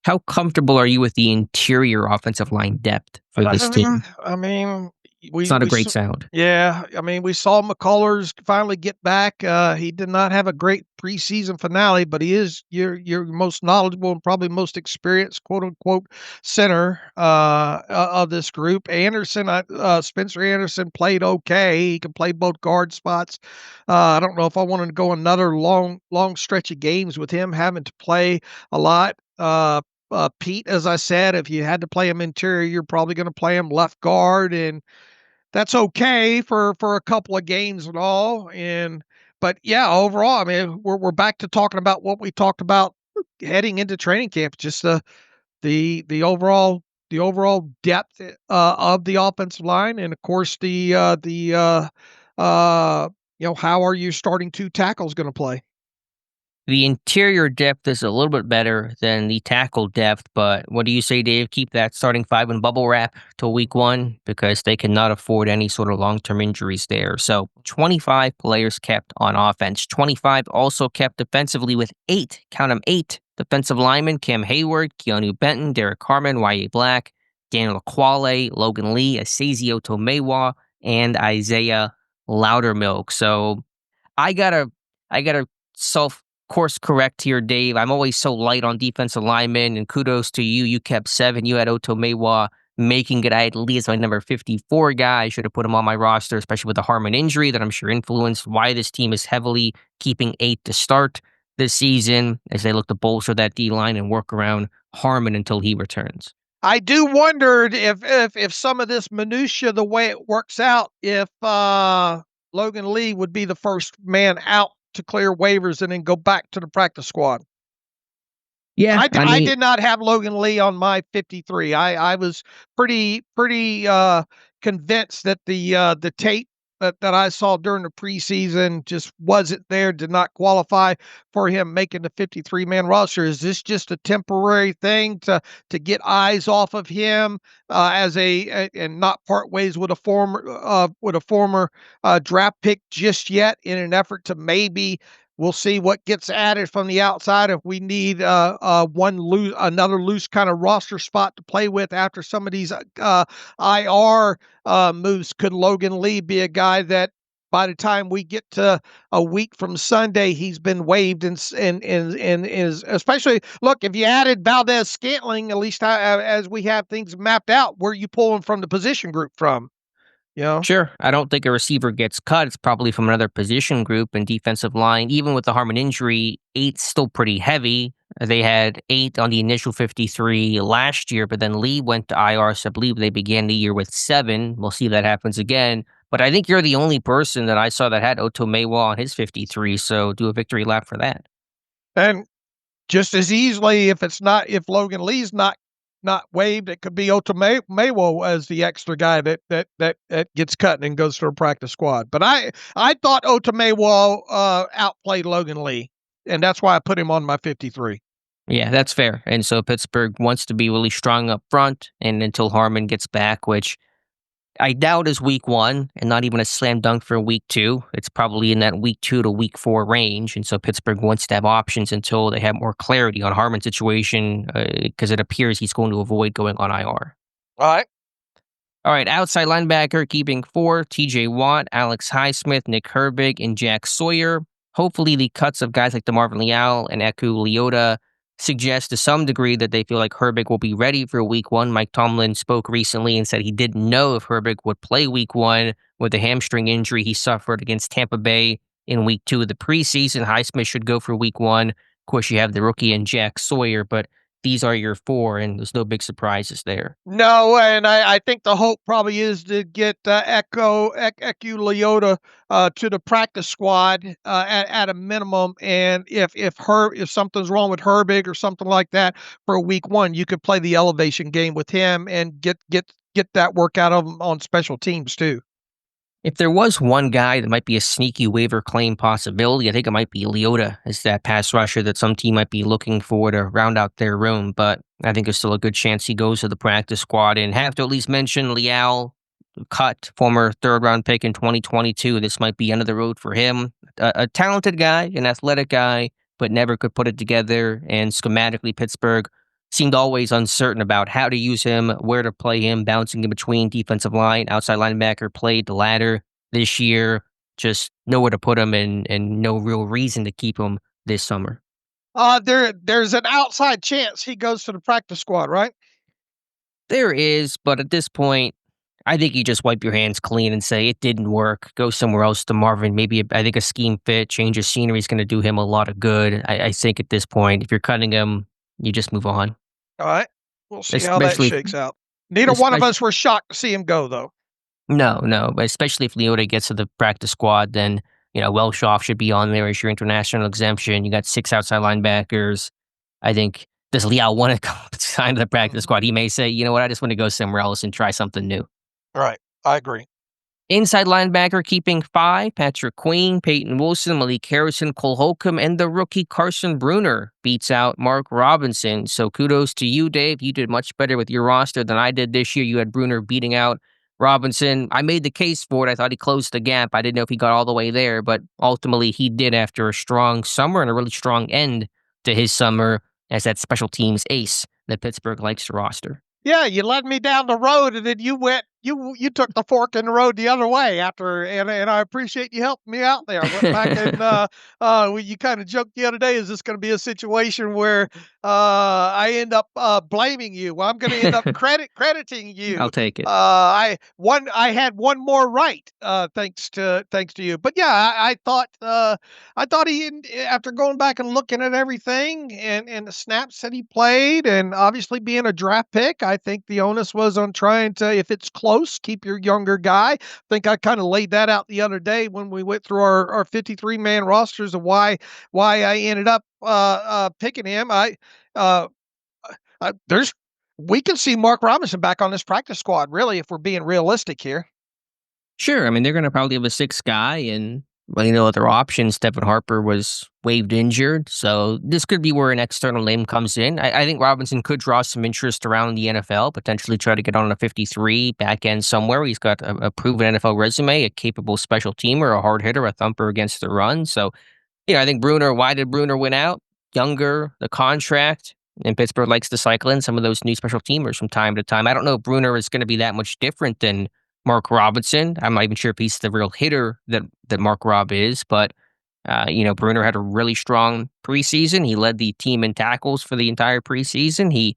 How comfortable are you with the interior offensive line depth for this team? I mean, it's not a great sound. Yeah, I mean, we saw McCullers finally get back. He did not have a great preseason finale, but he is your most knowledgeable and probably most experienced, quote unquote, center of this group. Spencer Anderson played okay. He can play both guard spots. I don't know if I wanted to go another long stretch of games with him having to play a lot. Pete, as I said, if you had to play him interior, you're probably going to play him left guard, and that's okay for a couple of games and all. But yeah, overall, I mean, we're back to talking about what we talked about heading into training camp, just the overall depth of the offensive line, and of course the how are you starting 2 tackles going to play? The interior depth is a little bit better than the tackle depth, but what do you say, Dave? Keep that starting 5 in bubble wrap till week 1 because they cannot afford any sort of long-term injuries there. So 25 players kept on offense. 25 also kept defensively with 8, count them 8, defensive linemen: Cam Hayward, Keanu Benton, Derek Harmon, Y.A. Black, Daniel Aquale, Logan Lee, Asazio Tomewa, and Isaiah Loudermilk. So I gotta self course correct here, Dave. I'm always so light on defensive linemen, and kudos to you. You kept 7. You had Otomewa making it. I at least my number 54 guy. I should have put him on my roster, especially with the Harmon injury that I'm sure influenced why this team is heavily keeping 8 to start this season as they look to bolster that D line and work around Harmon until he returns. I do wonder if some of this minutia, the way it works out, if Logan Lee would be the first man out to clear waivers and then go back to the practice squad. Yeah, I did not have Logan Lee on my 53. I was pretty convinced that the tape that I saw during the preseason just wasn't there, did not qualify for him making the 53-man roster. Is this just a temporary thing to get eyes off of him and not part ways with a former draft pick just yet, in an effort to maybe we'll see what gets added from the outside if we need another loose kind of roster spot to play with after some of these IR moves? Could Logan Lee be a guy that by the time we get to a week from Sunday, he's been waived and is, especially, look, if you added Valdes-Scantling, at least as we have things mapped out, where are you pulling from the position group from? Sure. I don't think a receiver gets cut. It's probably from another position group and defensive line. Even with the Harmon injury, 8's still pretty heavy. They had 8 on the initial 53 last year, but then Lee went to IR, so I believe they began the year with 7. We'll see if that happens again. But I think you're the only person that I saw that had Otomewa on his 53, so do a victory lap for that. And just as easily, if Logan Lee's not waived, it could be Otomewo as the extra guy that gets cut and goes to a practice squad. But I thought Otomewo outplayed Logan Lee, and that's why I put him on my 53. Yeah, that's fair. And so Pittsburgh wants to be really strong up front, and until Harmon gets back, which I doubt is week 1 and not even a slam dunk for week 2. It's probably in that week 2 to week 4 range. And so Pittsburgh wants to have options until they have more clarity on Harmon's situation because it appears he's going to avoid going on IR. All right. Outside linebacker, keeping 4, TJ Watt, Alex Highsmith, Nick Herbig, and Jack Sawyer. Hopefully the cuts of guys like DeMarvin Leal and Eku Leota suggest to some degree that they feel like Herbig will be ready for week 1. Mike Tomlin spoke recently and said he didn't know if Herbig would play week 1 with the hamstring injury he suffered against Tampa Bay in week 2 of the preseason. Highsmith should go for week 1. Of course, you have the rookie and Jack Sawyer, but these are your 4, and there's no big surprises there. No, and I think the hope probably is to get Eku Leota to the practice squad at a minimum. And if something's wrong with Herbig or something like that for week 1, you could play the elevation game with him and get that work out of him on special teams too. If there was one guy that might be a sneaky waiver claim possibility, I think it might be Leota as that pass rusher that some team might be looking for to round out their room. But I think there's still a good chance he goes to the practice squad. And have to at least mention Leal, cut, former 3rd-round pick in 2022. This might be end of the road for him. A talented guy, an athletic guy, but never could put it together. And schematically, Pittsburgh seemed always uncertain about how to use him, where to play him, bouncing in between defensive line, outside linebacker, played the latter this year. Just nowhere to put him and no real reason to keep him this summer. There's an outside chance he goes to the practice squad, right? There is, but at this point, I think you just wipe your hands clean and say it didn't work. Go somewhere else to Marvin. Maybe I think a scheme fit, change of scenery is going to do him a lot of good. I think at this point, if you're cutting him, you just move on. All right. We'll see how that shakes out. Neither one of us were shocked to see him go, though. No. But especially if Leota gets to the practice squad, then, Welshoff should be on there as your international exemption. You got 6 outside linebackers. I think, does Leal want to sign to the practice squad? He may say, you know what, I just want to go somewhere else and try something new. Right. I agree. Inside linebacker keeping 5, Patrick Queen, Peyton Wilson, Malik Harrison, Cole Holcomb, and the rookie Carson Bruner beats out Mark Robinson. So kudos to you, Dave. You did much better with your roster than I did this year. You had Bruner beating out Robinson. I made the case for it. I thought he closed the gap. I didn't know if he got all the way there, but ultimately he did after a strong summer and a really strong end to his summer as that special teams ace that Pittsburgh likes to roster. Yeah, you led me down the road, and then you took the fork in the road the other way after, and I appreciate you helping me out there. I went back and you kind of joked the other day, is this going to be a situation where I end up blaming you? Well, I'm going to end up crediting you. I'll take it. I had one more right, thanks to you. But yeah, I thought after going back and looking at everything and the snaps that he played, and obviously being a draft pick, I think the onus was on trying to, if it's close, keep your younger guy. I think I kind of laid that out the other day when we went through our 53-man rosters of why I ended up picking him. We can see Mark Robinson back on this practice squad, really, if we're being realistic here. Sure. I mean, they're going to probably have a 6th guy, and other options. Stephen Harper was waived injured, so this could be where an external name comes in. I think Robinson could draw some interest around the NFL, potentially try to get on a 53 back end somewhere. He's got a proven NFL resume, a capable special teamer, a hard hitter, a thumper against the run. So, I think why did Bruner win out? Younger, the contract, and Pittsburgh likes to cycle in some of those new special teamers from time to time. I don't know if Bruner is going to be that much different than Mark Robinson. I'm not even sure if he's the real hitter that Mark Rob is, but Bruner had a really strong preseason. He led the team in tackles for the entire preseason.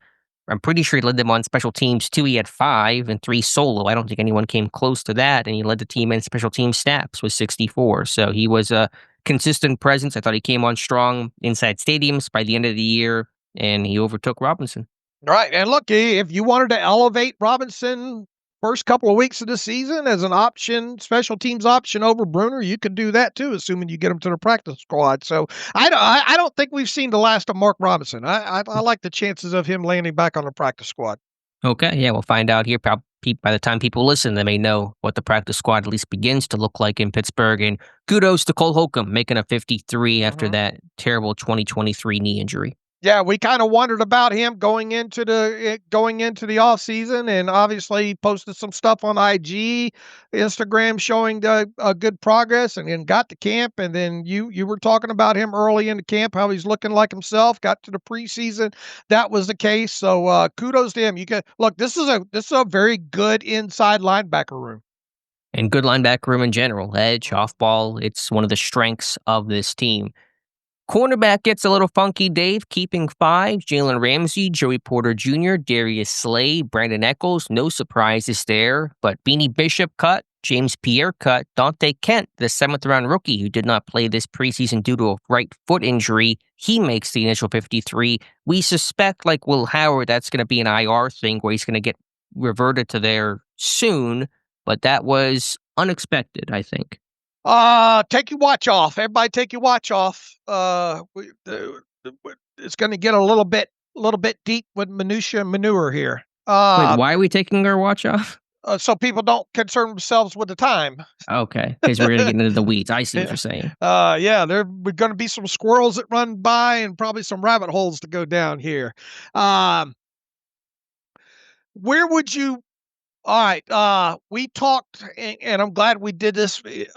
I'm pretty sure he led them on special teams too. He had 5 and 3 solo. I don't think anyone came close to that. And he led the team in special team snaps with 64. So he was a consistent presence. I thought he came on strong inside stadiums by the end of the year, and he overtook Robinson. Right. And look, if you wanted to elevate Robinson first couple of weeks of the season as an option, special teams option over Bruner, you could do that too, assuming you get him to the practice squad. So I don't think we've seen the last of Mark Robinson. I like the chances of him landing back on the practice squad. Okay, yeah, we'll find out here. By the time people listen, they may know what the practice squad at least begins to look like in Pittsburgh. And kudos to Cole Holcomb making a 53 after that terrible 2023 knee injury. Yeah, we kind of wondered about him going into the offseason, and obviously he posted some stuff on IG, Instagram showing good progress, and then got to camp, and then you were talking about him early in the camp, how he's looking like himself. Got to the preseason, that was the case. So kudos to him. This is a very good inside linebacker room. And good linebacker room in general, edge, off ball. It's one of the strengths of this team. Cornerback gets a little funky, Dave, keeping 5, Jalen Ramsey, Joey Porter Jr., Darius Slay, Brandon Echols, no surprises there, but Beanie Bishop cut, James Pierre cut, Donte Kent, the 7th-round rookie who did not play this preseason due to a right foot injury, he makes the initial 53. We suspect, like Will Howard, that's going to be an IR thing where he's going to get reverted to there soon, but that was unexpected, I think. Take your watch off. Everybody take your watch off. It's going to get a little bit deep with minutiae manure here. Wait, why are we taking our watch off? So people don't concern themselves with the time. Okay, because we're going to get into the weeds. I see what you're saying. Yeah, there are going to be some squirrels that run by and probably some rabbit holes to go down here. Where would you... All right. We talked, and I'm glad we did this in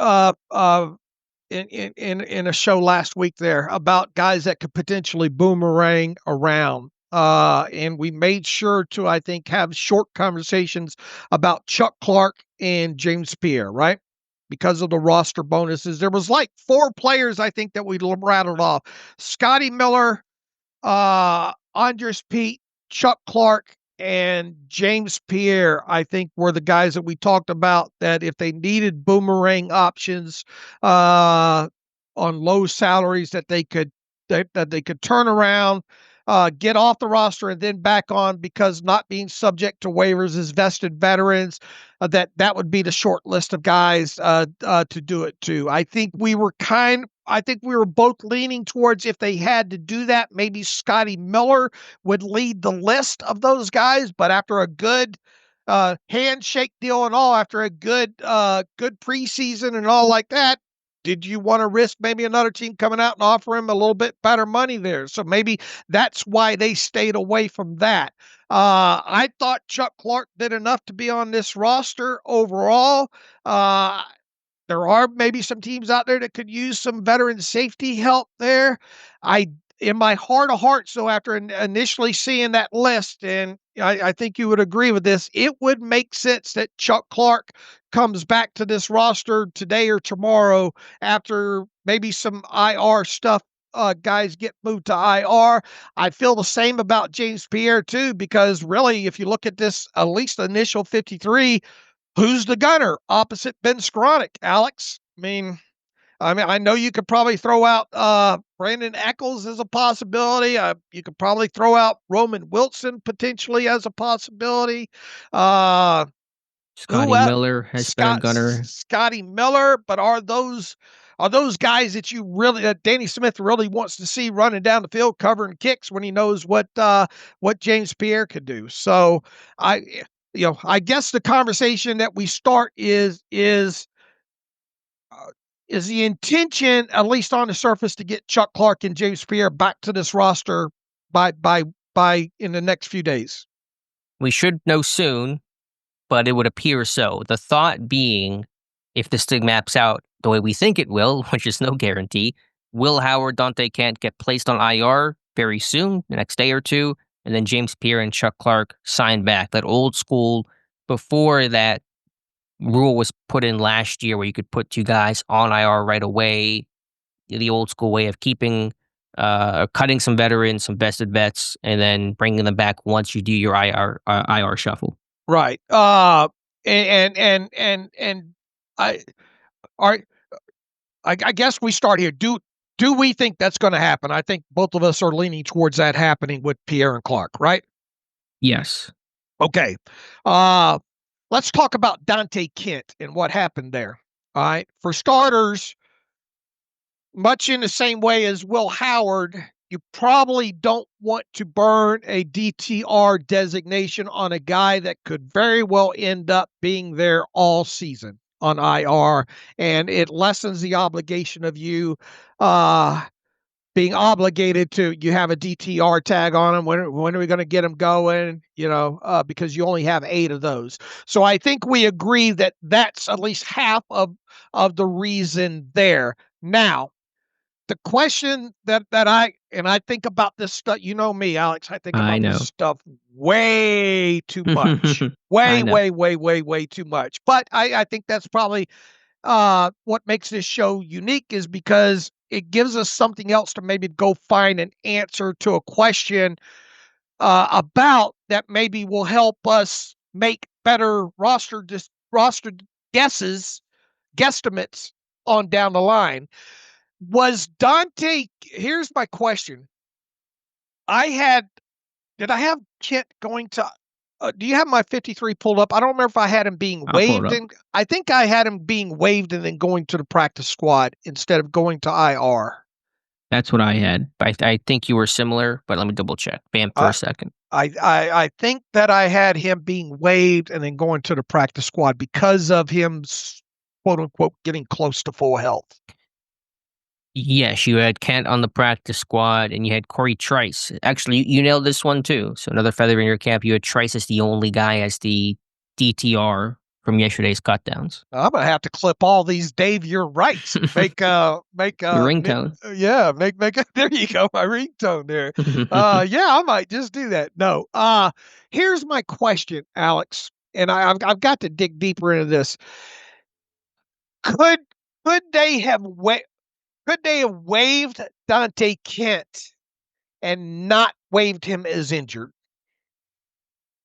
a show last week there about guys that could potentially boomerang around. And we made sure to, I think, have short conversations about Chuck Clark and James Pierre, right? Because of the roster bonuses. There was like 4 players, I think, that we rattled off. Scotty Miller, Andres Pete, Chuck Clark, and James Pierre, I think, were the guys that we talked about that if they needed boomerang options on low salaries that they could turn around, get off the roster and then back on because not being subject to waivers as vested veterans, that would be the short list of guys to do it too. I think we were both leaning towards, if they had to do that, maybe Scotty Miller would lead the list of those guys. But after a good handshake deal and all after a good preseason and all like that. Did you want to risk maybe another team coming out and offer him a little bit better money there? So maybe that's why they stayed away from that. I thought Chuck Clark did enough to be on this roster overall. There are maybe some teams out there that could use some veteran safety help there. In my heart of hearts, so after initially seeing that list, and I think you would agree with this, it would make sense that Chuck Clark comes back to this roster today or tomorrow after maybe some IR stuff. Guys get moved to IR. I feel the same about James Pierre too, because really, if you look at this, at least the initial 53, who's the gunner opposite Ben Skronik, Alex? I know you could probably throw out Brandon Eccles as a possibility. You could probably throw out Roman Wilson potentially as a possibility. Scotty Miller has been a gunner. Scotty Miller, but are those guys that you really Danny Smith really wants to see running down the field covering kicks when he knows what James Pierre could do? So I guess the conversation that we start is the intention, at least on the surface, to get Chuck Clark and James Pierre back to this roster by in the next few days? We should know soon, but it would appear so. The thought being, if this thing maps out the way we think it will, which is no guarantee, Will Howard, Donte can't get placed on IR very soon, the next day or two, and then James Pierre and Chuck Clark sign back. That old school, before that rule was put in last year where you could put two guys on IR right away, the old school way of keeping, cutting some veterans, some vested vets, and then bringing them back once you do your IR shuffle. Right. I guess we start here. Do we think that's going to happen? I think both of us are leaning towards that happening with Pierre and Clark, right? Yes. Okay. Let's talk about Donte Kent and what happened there. All right. For starters, much in the same way as Will Howard, you probably don't want to burn a DTR designation on a guy that could very well end up being there all season on IR, and it lessens the obligation of you being obligated to, you have a DTR tag on him. When are we going to get him going? Because you only have 8 of those. So I think we agree that that's at least half of the reason there. Now, the question that I think about this stuff, you know me, Alex, I think about this stuff way too much. way too much. But I think that's probably what makes this show unique, is because it gives us something else to maybe go find an answer to a question about that maybe will help us make better roster guesstimates on down the line. Was Donte, here's my question. Did I have Kent going to, do you have my 53 pulled up? I don't remember if I had him being waived. I think I had him being waived and then going to the practice squad instead of going to IR. That's what I had. I think you were similar, but let me double check. Bam for a second. I think that I had him being waived and then going to the practice squad because of him, quote unquote, getting close to full health. Yes, you had Kent on the practice squad, and you had Corey Trice. Actually, you nailed this one too. So another feather in your cap. You had Trice as the only guy as the DTR from yesterday's cutdowns. I'm gonna have to clip all these. Dave, you're right. Make your ringtone. Make there you go. My ringtone there. I might just do that. No. Here's my question, Alex, and I've got to dig deeper into this. Could they have waived Donte Kent and not waived him as injured?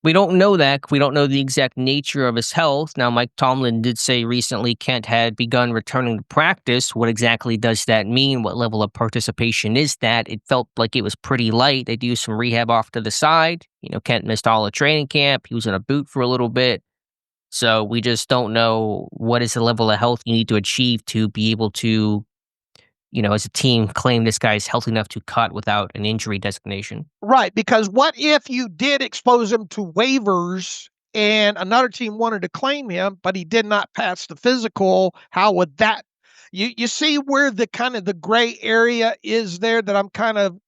We don't know that. We don't know the exact nature of his health. Now, Mike Tomlin did say recently Kent had begun returning to practice. What exactly does that mean? What level of participation is that? It felt like it was pretty light. They do some rehab off to the side. Kent missed all of training camp. He was in a boot for a little bit. So we just don't know what is the level of health you need to achieve to be able to, as a team, claim this guy's healthy enough to cut without an injury designation. Right, because what if you did expose him to waivers and another team wanted to claim him, but he did not pass the physical. How would that? You see where the kind of the gray area is there that I'm kind of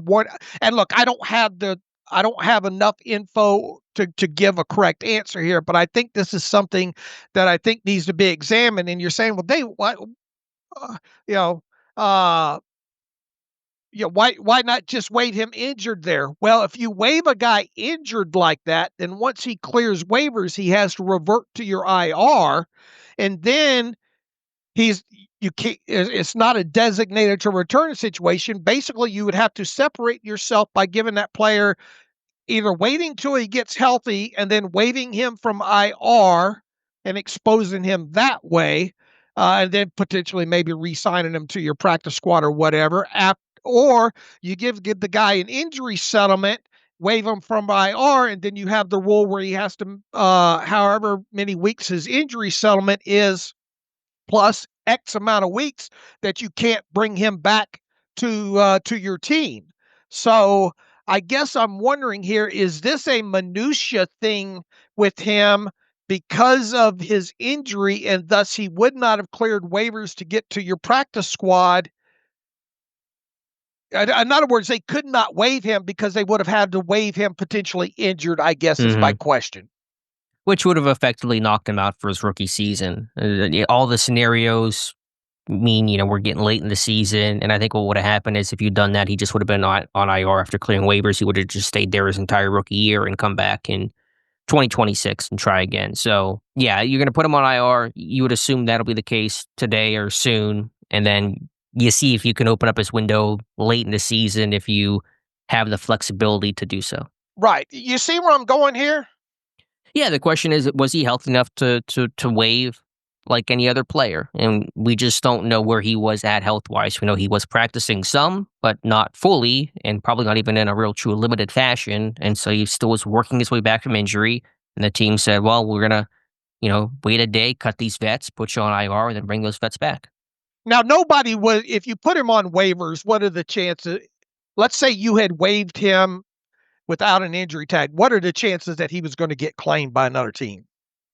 what. And look, I don't have enough info to give a correct answer here, but I think this is something that I think needs to be examined. And you're saying, well, Dave, what, you know, why not just waive him injured there? Well, if you waive a guy injured like that, then once he clears waivers, he has to revert to your IR, and then you can't. It's not a designated to return situation. Basically, you would have to separate yourself by giving that player either waiting till he gets healthy and then waiving him from IR and exposing him that way, and then potentially maybe re-signing him to your practice squad or whatever. Or you give the guy an injury settlement, waive him from IR, and then you have the rule where he has to, however many weeks his injury settlement is, plus X amount of weeks that you can't bring him back to your team. So I guess I'm wondering here, is this a minutia thing with him because of his injury and thus he would not have cleared waivers to get to your practice squad? In other words, they could not waive him because they would have had to waive him potentially injured, I guess is my question. Which would have effectively knocked him out for his rookie season. All the scenarios mean, we're getting late in the season, and I think what would have happened is if you'd done that, he just would have been on IR after clearing waivers. He would have just stayed there his entire rookie year and come back in 2026 and try again. So, yeah, you're going to put him on IR. You would assume that'll be the case today or soon, and then you see if you can open up his window late in the season if you have the flexibility to do so. Right. You see where I'm going here? Yeah, the question is, was he healthy enough to waive like any other player? And we just don't know where he was at health-wise. We know he was practicing some, but not fully, and probably not even in a real true limited fashion. And so he still was working his way back from injury. And the team said, well, we're going to, wait a day, cut these vets, put you on IR, and then bring those vets back. Now, nobody would, if you put him on waivers, what are the chances? Let's say you had waived him without an injury tag. What are the chances that he was going to get claimed by another team?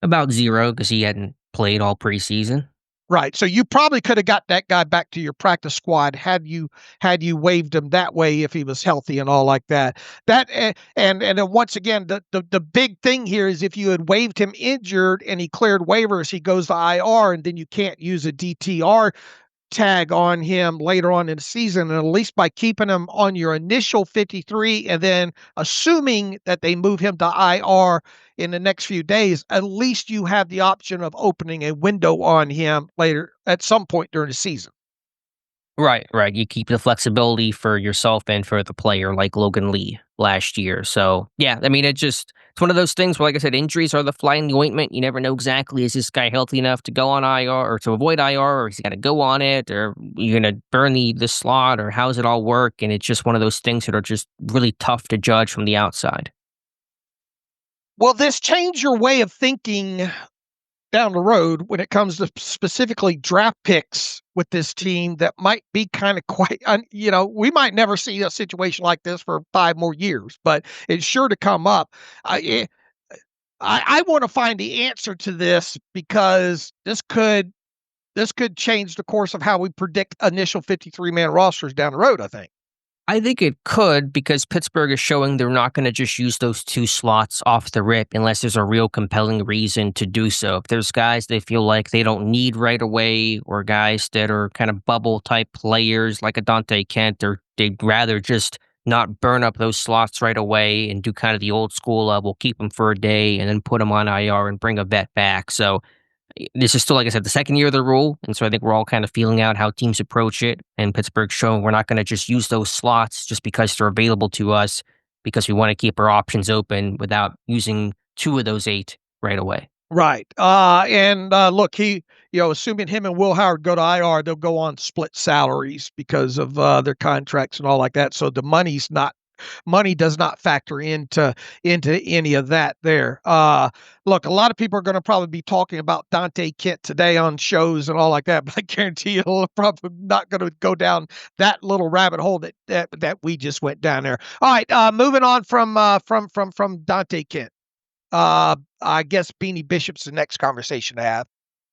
About 0, because he hadn't played all preseason. Right. So you probably could have got that guy back to your practice squad had you waived him that way if he was healthy and all like that. That and then once again, the big thing here is if you had waived him injured and he cleared waivers, he goes to IR, and then you can't use a DTR tag on him later on in the season. And at least by keeping him on your initial 53 and then assuming that they move him to IR in the next few days, at least you have the option of opening a window on him later at some point during the season. Right. You keep the flexibility for yourself and for the player, like Logan Lee last year. So, yeah, I mean, it's one of those things where, like I said, injuries are the fly in the ointment. You never know exactly, is this guy healthy enough to go on IR or to avoid IR, or is he got to go on it, or you're going to burn the slot, or how does it all work? And it's just one of those things that are just really tough to judge from the outside. Will this change your way of thinking down the road when it comes to specifically draft picks with this team that might be kind of quite, we might never see a situation like this for 5 more years, but it's sure to come up. I want to find the answer to this because this could change the course of how we predict initial 53-man rosters down the road, I think. I think it could, because Pittsburgh is showing they're not going to just use those 2 slots off the rip unless there's a real compelling reason to do so. If there's guys they feel like they don't need right away, or guys that are kind of bubble type players like a Donte Kent, or they'd rather just not burn up those slots right away and do kind of the old school we'll keep them for a day and then put them on IR and bring a vet back. So this is still, like I said, the second year of the rule, and so I think we're all kind of feeling out how teams approach it, and Pittsburgh's showing we're not going to just use those slots just because they're available to us, because we want to keep our options open without using 2 of those 8 right away. Right. Look, assuming him and Will Howard go to IR, they'll go on split salaries because of their contracts and all like that. So the money does not factor into any of that there. Look, a lot of people are going to probably be talking about Donte Kent today on shows and all like that, but I guarantee you it'll probably not going to go down that little rabbit hole that we just went down there. All right, moving on from Donte Kent. I guess Beanie Bishop's the next conversation to have.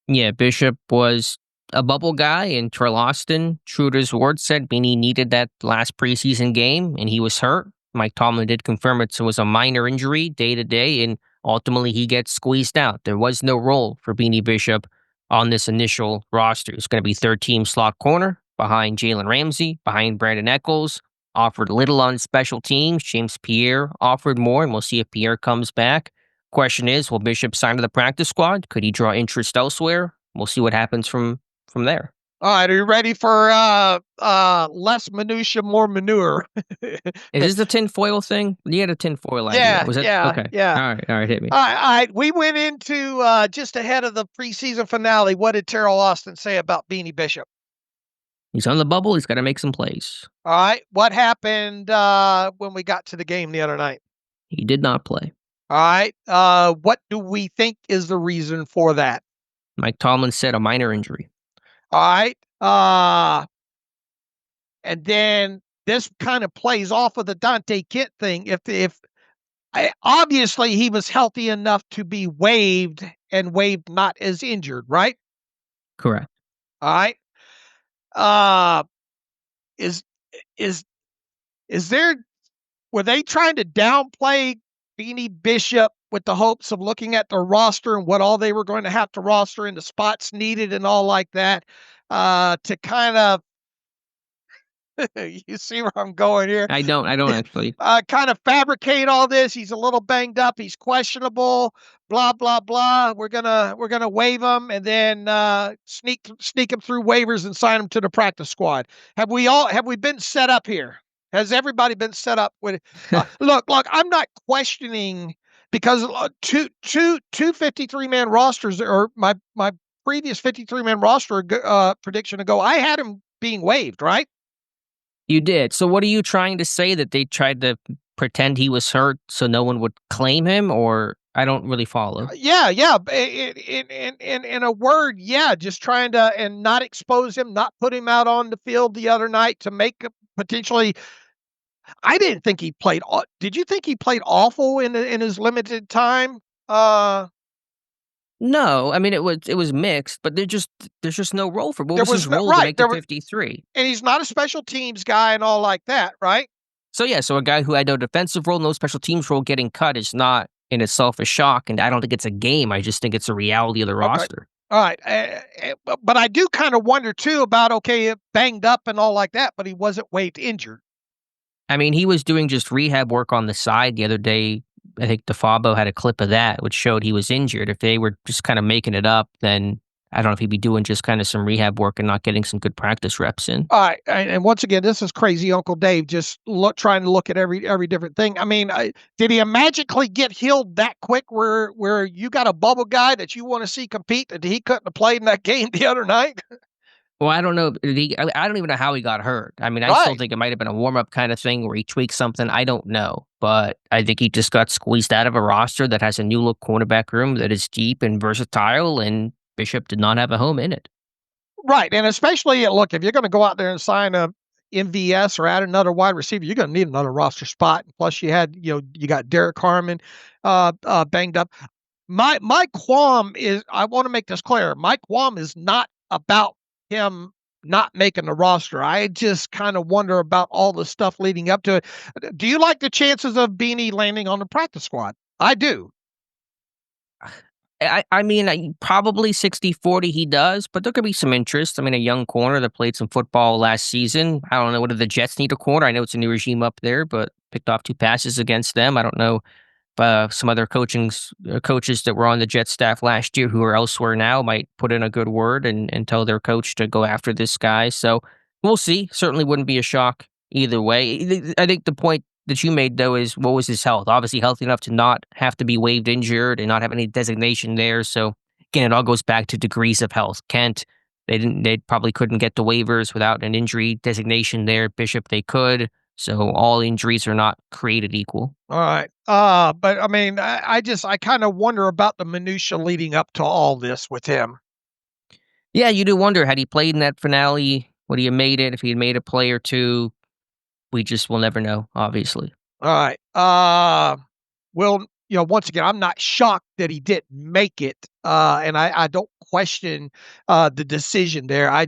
Yeah, Bishop was a bubble guy, and Austin, true to his word, said Beanie needed that last preseason game, and he was hurt. Mike Tomlin did confirm it was a minor injury day to day, and ultimately he gets squeezed out. There was no role for Beanie Bishop on this initial roster. It's going to be third-team slot corner behind Jalen Ramsey, behind Brandon Echols. Offered little on special teams. James Pierre offered more, and we'll see if Pierre comes back. Question is, will Bishop sign to the practice squad? Could he draw interest elsewhere? We'll see what happens from there. All right, are you ready for less minutia, more manure? Is this the tinfoil thing? You had a tinfoil idea. Yeah, Was it? yeah, Okay. yeah. All right, hit me. All right. We went into just ahead of the preseason finale. What did Terrell Austin say about Beanie Bishop? He's on the bubble. He's got to make some plays. All right. What happened when we got to the game the other night? He did not play. All right. What do we think is the reason for that? Mike Tomlin said a minor injury. All right. And then this kind of plays off of the Donte Kit thing. Obviously he was healthy enough to be waived and waived not as injured, right? Correct. All right. Is there, were they trying to downplay Beanie Bishop with the hopes of looking at the roster and what all they were going to have to roster and the spots needed and all like that, to kind of, you see where I'm going here? I don't actually. Kind of fabricate all this. He's a little banged up. He's questionable. Blah blah blah. We're gonna waive him and then sneak him through waivers and sign him to the practice squad. Have we been set up here? Has everybody been set up with? Look. I'm not questioning because two 53-man rosters or my previous 53-man roster prediction ago, I had him being waived, right? You did. So what are you trying to say, that they tried to pretend he was hurt so no one would claim him, or I don't really follow? Yeah. In a word, yeah, just trying to and not expose him, not put him out on the field the other night to make potentially. I didn't think he played. Did you think he played awful in his limited time? No, I mean it was mixed, but there's just no role for. What was his role to make the 53? And he's not a special teams guy and all like that, right? So yeah, so a guy who had no defensive role, no special teams role, getting cut is not in itself a shock, and I don't think it's a game. I just think it's a reality of the roster. All right, but I do kind of wonder too about banged up and all like that, but he wasn't waived injured. I mean, he was doing just rehab work on the side the other day. I think DeFabo had a clip of that, which showed he was injured. If they were just kind of making it up, then I don't know if he'd be doing just kind of some rehab work and not getting some good practice reps in. All right, and once again, this is crazy Uncle Dave just trying to look at every different thing. I mean, did he magically get healed that quick where you got a bubble guy that you want to see compete that he couldn't have played in that game the other night? Well, I don't know. I don't even know how he got hurt. I mean, I still think it might have been a warm-up kind of thing where he tweaked something. I don't know. But I think he just got squeezed out of a roster that has a new-look cornerback room that is deep and versatile, and Bishop did not have a home in it. Right, and especially, look, if you're going to go out there and sign a MVS or add another wide receiver, you're going to need another roster spot. Plus, you got Derek Harmon banged up. My qualm is, I want to make this clear, my qualm is not about him not making the roster. I just kind of wonder about all the stuff leading up to it. Do you like the chances of Beanie landing on the practice squad? I do. I mean, probably 60-40 he does, but there could be some interest. I mean, a young corner that played some football last season. I don't know, what do the Jets need a corner? I know it's a new regime up there, but picked off 2 passes against them. I don't know some other coaches that were on the Jets staff last year who are elsewhere now might put in a good word and tell their coach to go after this guy. So we'll see. Certainly wouldn't be a shock either way. I think the point that you made, though, is what was his health? Obviously healthy enough to not have to be waived injured and not have any designation there. So again, it all goes back to degrees of health. Kent, they probably couldn't get the waivers without an injury designation there. Bishop, they could. So all injuries are not created equal. All right. But I mean, I kind of wonder about the minutia leading up to all this with him. Yeah, you do wonder, had he played in that finale, would he have made it? If he had made a play or two, we just will never know, obviously. All right. once again, I'm not shocked that he didn't make it, and I don't question the decision there. I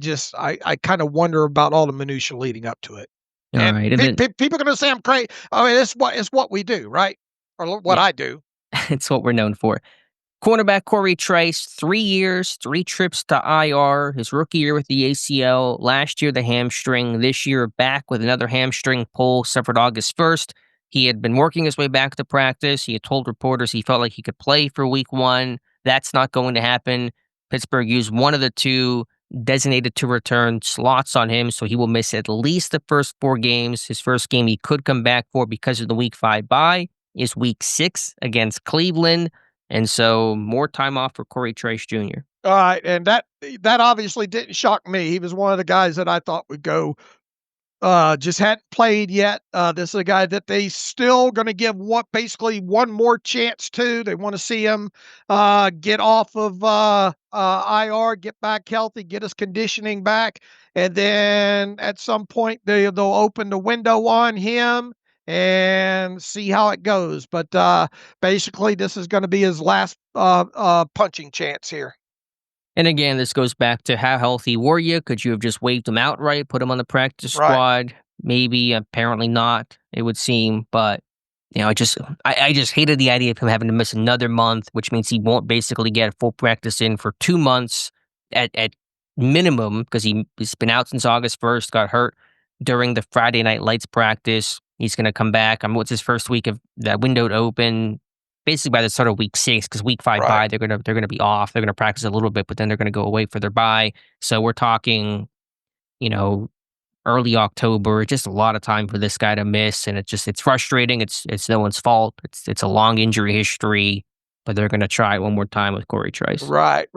kind of wonder about all the minutia leading up to it. All And right, and then people are going to say I'm crazy. I mean, it's what we do, right? Or what yeah, I do. it's what we're known for. Cornerback Corey Trice, 3 years, 3 trips to IR. His rookie year with the ACL, last year the hamstring, this year back with another hamstring pull, suffered August 1st. He had been working his way back to practice. He had told reporters he felt like he could play for week 1. That's not going to happen. Pittsburgh used one of the 2 designated to return slots on him, so he will miss at least the first 4 games. His first game he could come back for because of the week 5 bye is week 6 against Cleveland. And so more time off for Corey Trice Jr. All right, and that obviously didn't shock me. He was one of the guys that I thought would go. Just hadn't played yet. This is a guy that they still going to give basically one more chance to. They want to see him get off of IR, get back healthy, get his conditioning back, and then at some point they'll open the window on him and see how it goes. But basically, this is going to be his last punching chance here. And again, this goes back to how healthy were you? Could you have just waived him outright, put him on the practice squad? Maybe, apparently not, it would seem. But, I just hated the idea of him having to miss another month, which means he won't basically get a full practice in for 2 months at minimum, because he's been out since August 1st, got hurt during the Friday Night Lights practice. He's going to come back. I mean, what's his first week of that window to open? Basically by the start of week 6, because week 5 bye, they're gonna be off. They're gonna practice a little bit, but then they're gonna go away for their bye. So we're talking, early October. Just a lot of time for this guy to miss, and it's frustrating. It's no one's fault. It's a long injury history, but they're gonna try it one more time with Corey Trice. Right.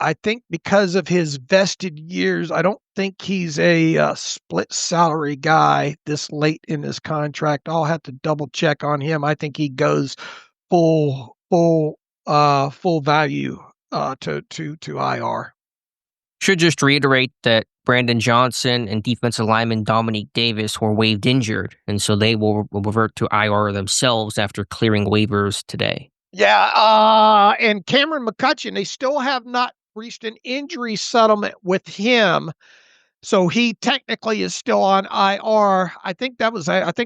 I think because of his vested years, I don't think he's a split salary guy this late in his contract. I'll have to double check on him. I think he goes full value to IR. Should just reiterate that Brandon Johnston and defensive lineman Dominique Davis were waived injured, and so they will revert to IR themselves after clearing waivers today. Yeah, and Cameron McCutcheon, they still have not reached an injury settlement with him. So he technically is still on IR. I think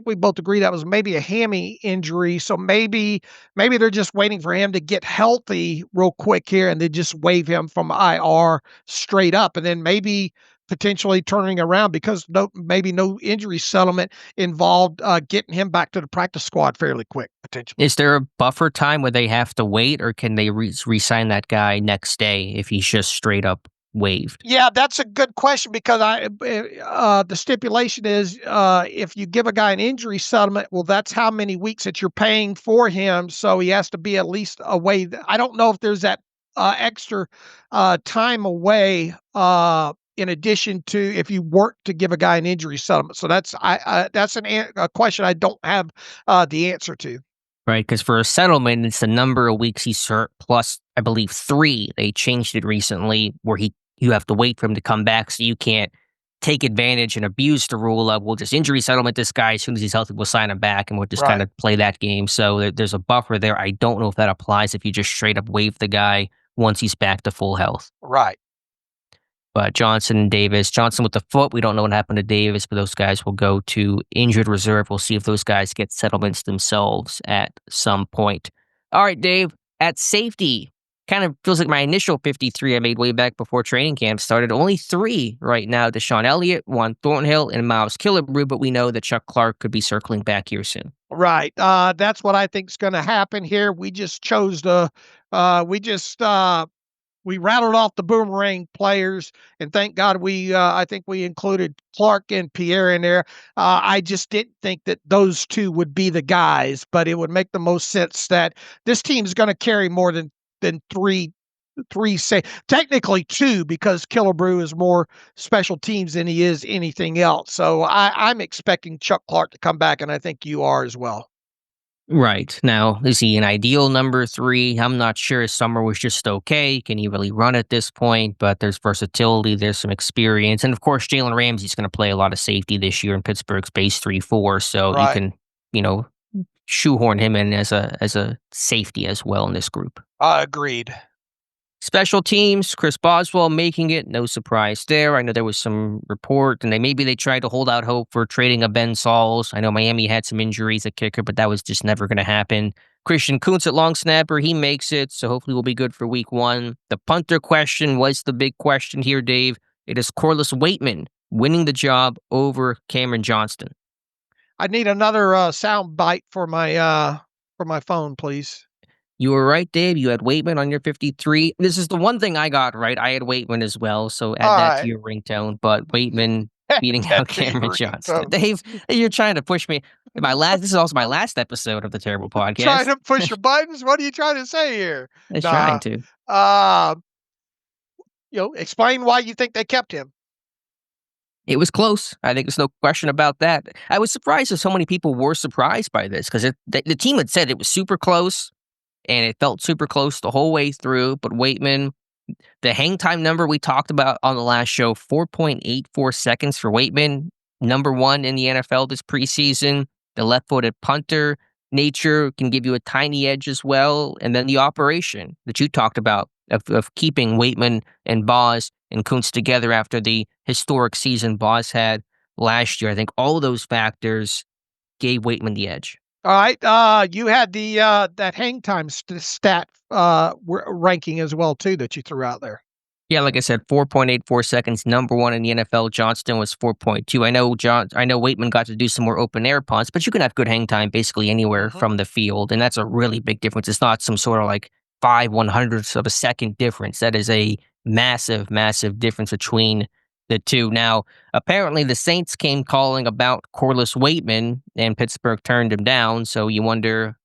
we both agree that was maybe a hammy injury. So maybe they're just waiting for him to get healthy real quick here, and they just waive him from IR straight up, and then maybe potentially turning around because maybe no injury settlement involved getting him back to the practice squad fairly quick, potentially. Is there a buffer time where they have to wait, or can they re-sign that guy next day if he's just straight up waived? Yeah, that's a good question, because the stipulation is if you give a guy an injury settlement, well, that's how many weeks that you're paying for him, so he has to be at least away. I don't know if there's that extra time away in addition to if you weren't to give a guy an injury settlement. So that's a question I don't have the answer to. Right, because for a settlement, it's the number of weeks he's hurt plus, I believe, 3. They changed it recently where you have to wait for him to come back, so you can't take advantage and abuse the rule of, we'll just injury settlement this guy, as soon as he's healthy, we'll sign him back, and we'll just kind of play that game. So there's a buffer there. I don't know if that applies if you just straight up waive the guy once he's back to full health. Right. But Johnson and Davis, Johnson with the foot, we don't know what happened to Davis, but those guys will go to injured reserve. We'll see if those guys get settlements themselves at some point. All right, Dave, at safety, kind of feels like my initial 53 I made way back before training camp started. Only 3 right now: Deshaun Elliott, Juan Thornhill, and Miles Killebrew, but we know that Chuck Clark could be circling back here soon. Right. That's what I think is going to happen here. We just chose to, we rattled off the boomerang players, and thank God I think we included Clark and Pierre in there. I just didn't think that those 2 would be the guys, but it would make the most sense that this team is going to carry more than 3, say technically 2, because Killebrew is more special teams than he is anything else. So I'm expecting Chuck Clark to come back, and I think you are as well. Right. Now, is he an ideal number 3? I'm not sure. His summer was just okay. Can he really run at this point? But there's versatility, there's some experience. And of course, Jalen Ramsey's going to play a lot of safety this year in Pittsburgh's base 3-4. So you can, shoehorn him in as a safety as well in this group. Agreed. Special teams, Chris Boswell making it, no surprise there. I know there was some report, and maybe they tried to hold out hope for trading a Ben Sauls. I know Miami had some injuries at kicker, but that was just never going to happen. Christian Kuntz at long snapper, he makes it, so hopefully we'll be good for week 1. The punter question was the big question here, Dave. It is Corliss Waitman winning the job over Cameron Johnston. I need another sound bite for my phone, please. You were right, Dave. You had Waitman on your 53. This is the one thing I got right. I had Waitman as well, so add that to your ringtone. But Waitman beating out Cameron Johnston. Dave, you're trying to push me. This is also my last episode of the Terrible Podcast. Trying to push your buttons? What are you trying to say here? I'm trying to. Explain why you think they kept him. It was close. I think there's no question about that. I was surprised that so many people were surprised by this because the team had said it was super close. And it felt super close the whole way through. But Waitman, the hang time number we talked about on the last show, 4.84 seconds for Waitman, number 1 in the NFL this preseason. The left-footed punter nature can give you a tiny edge as well. And then the operation that you talked about of keeping Waitman and Boz and Kuntz together after the historic season Boz had last year. I think all of those factors gave Waitman the edge. All right. You had the that hang time stat ranking as well too that you threw out there. Yeah, like I said, 4.84 seconds, number 1 in the NFL. Johnston was 4.2. I know Waitman got to do some more open air punts, but you can have good hang time basically anywhere from the field, and that's a really big difference. It's not some sort of like 5/100ths of a second difference. That is a massive, massive difference between the two. Now, apparently the Saints came calling about Corliss Waitman, and Pittsburgh turned him down, so you wonder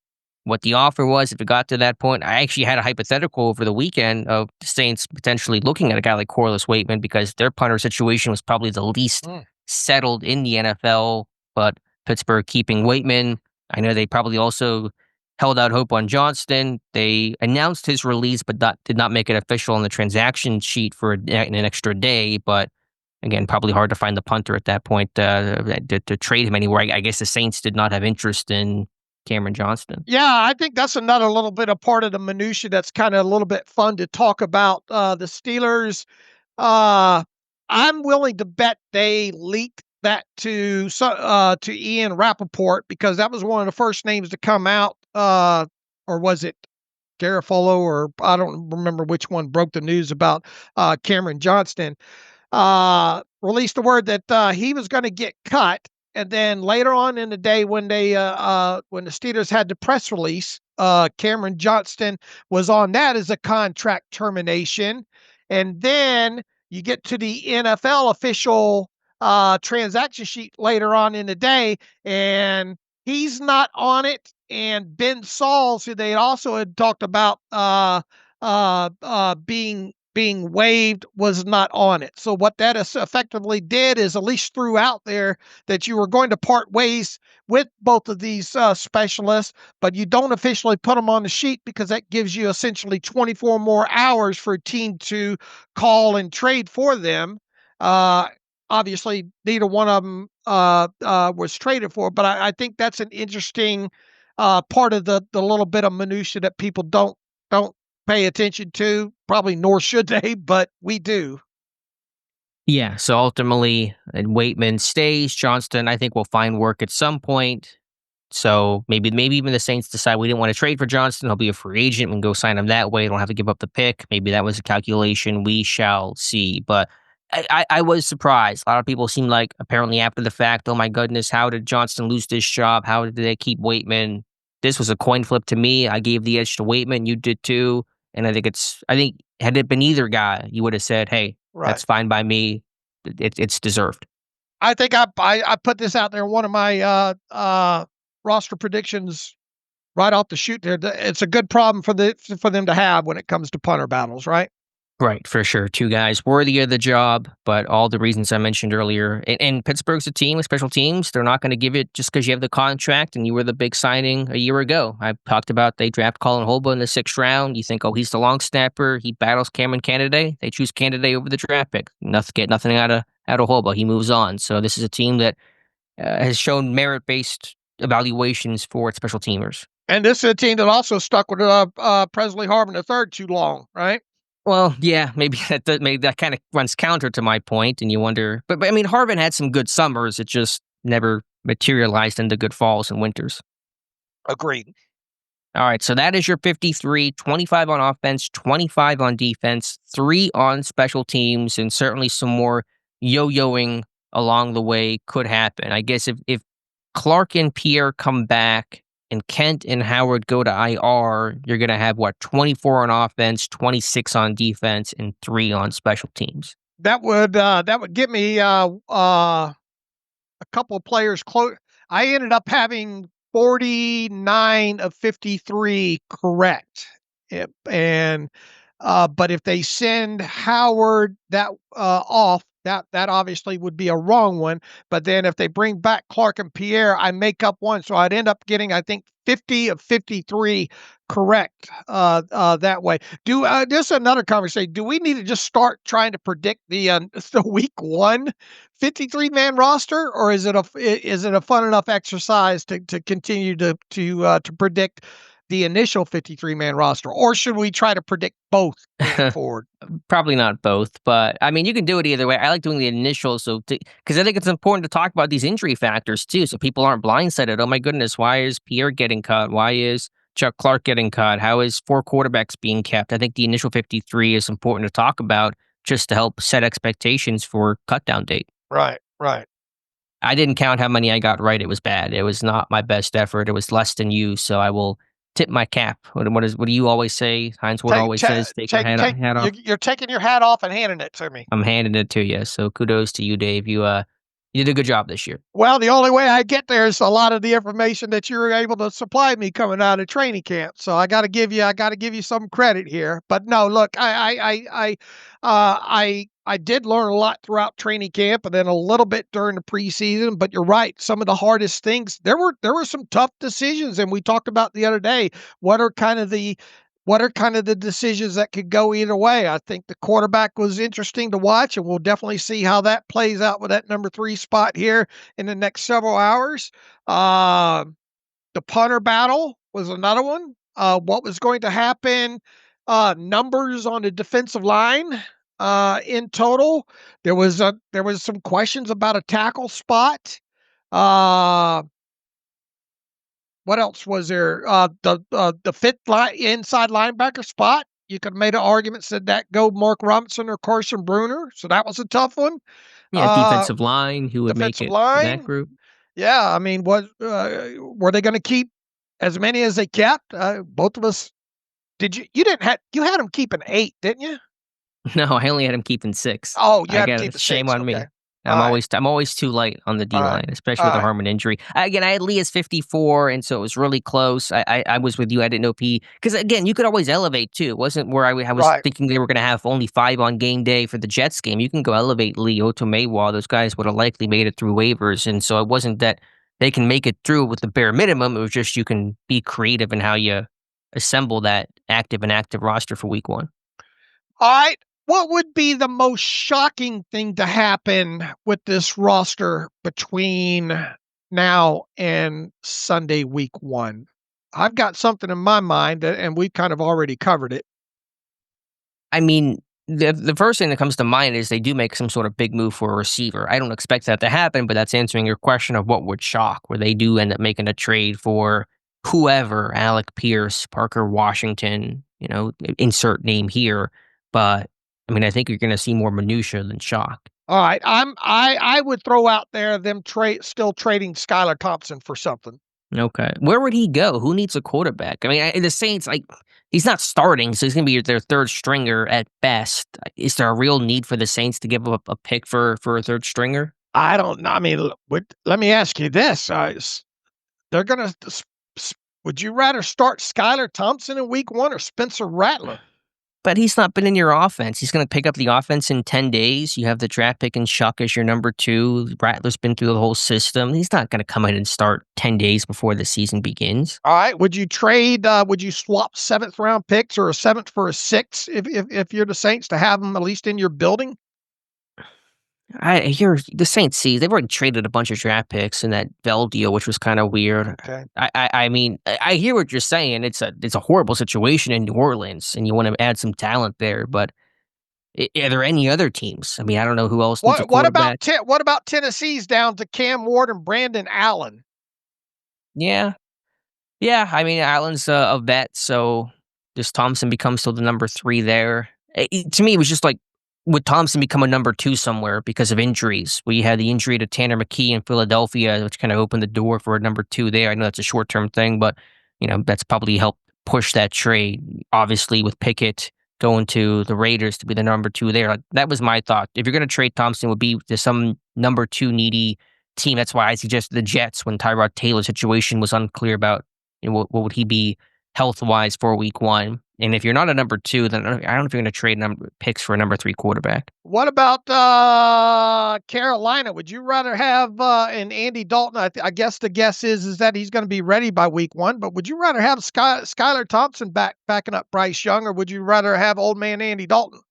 what the offer was if it got to that point. I actually had a hypothetical over the weekend of the Saints potentially looking at a guy like Corliss Waitman because their punter situation was probably the least settled in the NFL, but Pittsburgh keeping Waitman. I know they probably also held out hope on Johnston. They announced his release, but did not make it official on the transaction sheet for an extra day, but again, probably hard to find the punter at that point to trade him anywhere. I guess the Saints did not have interest in Cameron Johnston. Yeah, I think that's another little bit of part of the minutia that's kind of a little bit fun to talk about. The Steelers, I'm willing to bet they leaked that to Ian Rappaport because that was one of the first names to come out. Or was it Garofalo, or I don't remember which one broke the news about Cameron Johnston. Released the word that he was going to get cut, and then later on in the day when the Steelers had the press release, Cameron Johnston was on that as a contract termination, and then you get to the NFL official transaction sheet later on in the day, and he's not on it, and Ben Sauls, who they also had talked about being waived, was not on it. So what that effectively did is at least threw out there that you were going to part ways with both of these specialists, but you don't officially put them on the sheet because that gives you essentially 24 more hours for a team to call and trade for them. Obviously, neither one of them was traded for, but I think that's an interesting part of the little bit of minutia that people don't pay attention to, probably nor should they, but we do. Yeah, so ultimately, Waitman stays. Johnston, I think, will find work at some point. So maybe even the Saints decide we didn't want to trade for Johnston. He'll be a free agent. We can go sign him that way. Don't have to give up the pick. Maybe that was a calculation. We shall see. But I was surprised. A lot of people seem like, apparently after the fact, oh my goodness, how did Johnston lose this job? How did they keep Waitman? This was a coin flip to me. I gave the edge to Waitman. You did too. And I think had it been either guy, you would have said, hey, that's fine by me. It's deserved. I think I put this out there in one of my roster predictions right off the shoot there. It's a good problem for them to have when it comes to punter battles, right? Right, for sure. Two guys worthy of the job, but all the reasons I mentioned earlier. And Pittsburgh's a team with special teams. They're not going to give it just because you have the contract and you were the big signing a year ago. I talked about they draft Colin Holba in the 6th round. You think, oh, he's the long snapper. He battles Cameron Canaday. They choose Canaday over the draft pick. Get nothing out of Holba. He moves on. So this is a team that has shown merit-based evaluations for its special teamers. And this is a team that also stuck with Presley Harvin III too long, right? Well, yeah, maybe that kind of runs counter to my point, and you wonder. But I mean, Harvin had some good summers. It just never materialized into good falls and winters. Agreed. All right, so that is your 53, 25 on offense, 25 on defense, 3 on special teams, and certainly some more yo-yoing along the way could happen. I guess if Clark and Pierre come back and Kent and Howard go to IR, you're going to have, 24 on offense, 26 on defense, and 3 on special teams. That would give me a couple of players close. I ended up having 49 of 53 correct. And but if they send Howard off, that obviously would be a wrong one. But then if they bring back Clark and Pierre, I make up one. So I'd end up getting, I think, 50 of 53 correct that way. This is another conversation. Do we need to just start trying to predict the week 1 53-man roster, or is it a fun enough exercise to continue to predict the initial 53-man roster, or should we try to predict both going forward? Probably not both, but I mean, you can do it either way. I like doing the initial, because I think it's important to talk about these injury factors too, so people aren't blindsided. Oh my goodness, why is Pierre getting cut? Why is Chuck Clark getting cut? How is 4 quarterbacks being kept? I think the initial 53 is important to talk about just to help set expectations for cut down date. Right. I didn't count how many I got right. It was bad. It was not my best effort. It was less than you, so I will tip my cap. What do you always say? Heinz Ward always says, take your hat off. You're taking your hat off and handing it to me. I'm handing it to you. So kudos to you, Dave. You did a good job this year. Well, the only way I get there is a lot of the information that you were able to supply me coming out of training camp. So I got to give you some credit here. But no, look, I did learn a lot throughout training camp and then a little bit during the preseason, but you're right. Some of the hardest things, there were some tough decisions, and we talked about the other day, what are kind of the decisions that could go either way. I think the quarterback was interesting to watch, and we'll definitely see how that plays out with that number 3 spot here in the next several hours. The punter battle was another one. What was going to happen? Numbers on the defensive line. In total, there was some questions about a tackle spot. What else was there? The fifth inside linebacker spot. You could have made an argument, said that go Mark Robinson or Carson Bruner. So that was a tough one. Yeah, defensive line. Who would make it in that group? Yeah, I mean, were they going to keep as many as they kept? Both of us. You had them keeping 8, didn't you? No, I only had him keeping 6. Oh, you had to keep shame 6. on me. Okay. I'm always too light on the D line, especially with the Harmon injury. Again, I had Lee as 54, and so it was really close. I was with you. I didn't know because again, you could always elevate too. It wasn't where I was thinking they were going to have only 5 on game day for the Jets game. You can go elevate Lee, Otomewa. Those guys would have likely made it through waivers, and so it wasn't that they can make it through with the bare minimum. It was just you can be creative in how you assemble that active roster for week 1. All right. What would be the most shocking thing to happen with this roster between now and Sunday, week 1? I've got something in my mind, and we've kind of already covered it. I mean, the first thing that comes to mind is they do make some sort of big move for a receiver. I don't expect that to happen, but that's answering your question of what would shock, where they do end up making a trade for whoever, Alec Pierce, Parker Washington, insert name here. But I mean, I think you're going to see more minutia than shock. All right, I would throw out there them still trading Skylar Thompson for something. Okay, where would he go? Who needs a quarterback? I mean, the Saints, he's not starting, so he's going to be their third stringer at best. Is there a real need for the Saints to give up a pick for a third stringer? I don't know. I mean, let me ask you this: they're going to. Would you rather start Skylar Thompson in week 1 or Spencer Rattler? But he's not been in your offense. He's going to pick up the offense in 10 days. You have the draft pick and Shuck as your number 2. Rattler's been through the whole system. He's not going to come in and start 10 days before the season begins. All right. Would you swap 7th round picks or a 7th for a 6th if you're the Saints to have them at least in your building? I hear the Saints see they've already traded a bunch of draft picks in that Bell deal, which was kind of weird. Okay. I mean, I hear what you're saying. It's a horrible situation in New Orleans, and you want to add some talent there. But are there any other teams? I mean, I don't know who else needs a quarterback. What about Tennessee's down to Cam Ward and Brandon Allen? Yeah, yeah. I mean, Allen's a vet, so does Thompson become still the number 3 there? To me, it was just like, would Thompson become a number 2 somewhere because of injuries? We had the injury to Tanner McKee in Philadelphia, which kind of opened the door for a number 2 there. I know that's a short term thing, but that's probably helped push that trade. Obviously, with Pickett going to the Raiders to be the number 2 there, like, that was my thought. If you're going to trade Thompson, it would be to some number 2 needy team. That's why I suggested the Jets when Tyrod Taylor's situation was unclear about what would he be health wise for week 1. And if you're not a number 2, then I don't know if you're going to trade picks for a number 3 quarterback. What about Carolina? Would you rather have an Andy Dalton? I guess the guess is that he's going to be ready by week 1. But would you rather have Skylar Thompson backing up Bryce Young, or would you rather have old man Andy Dalton?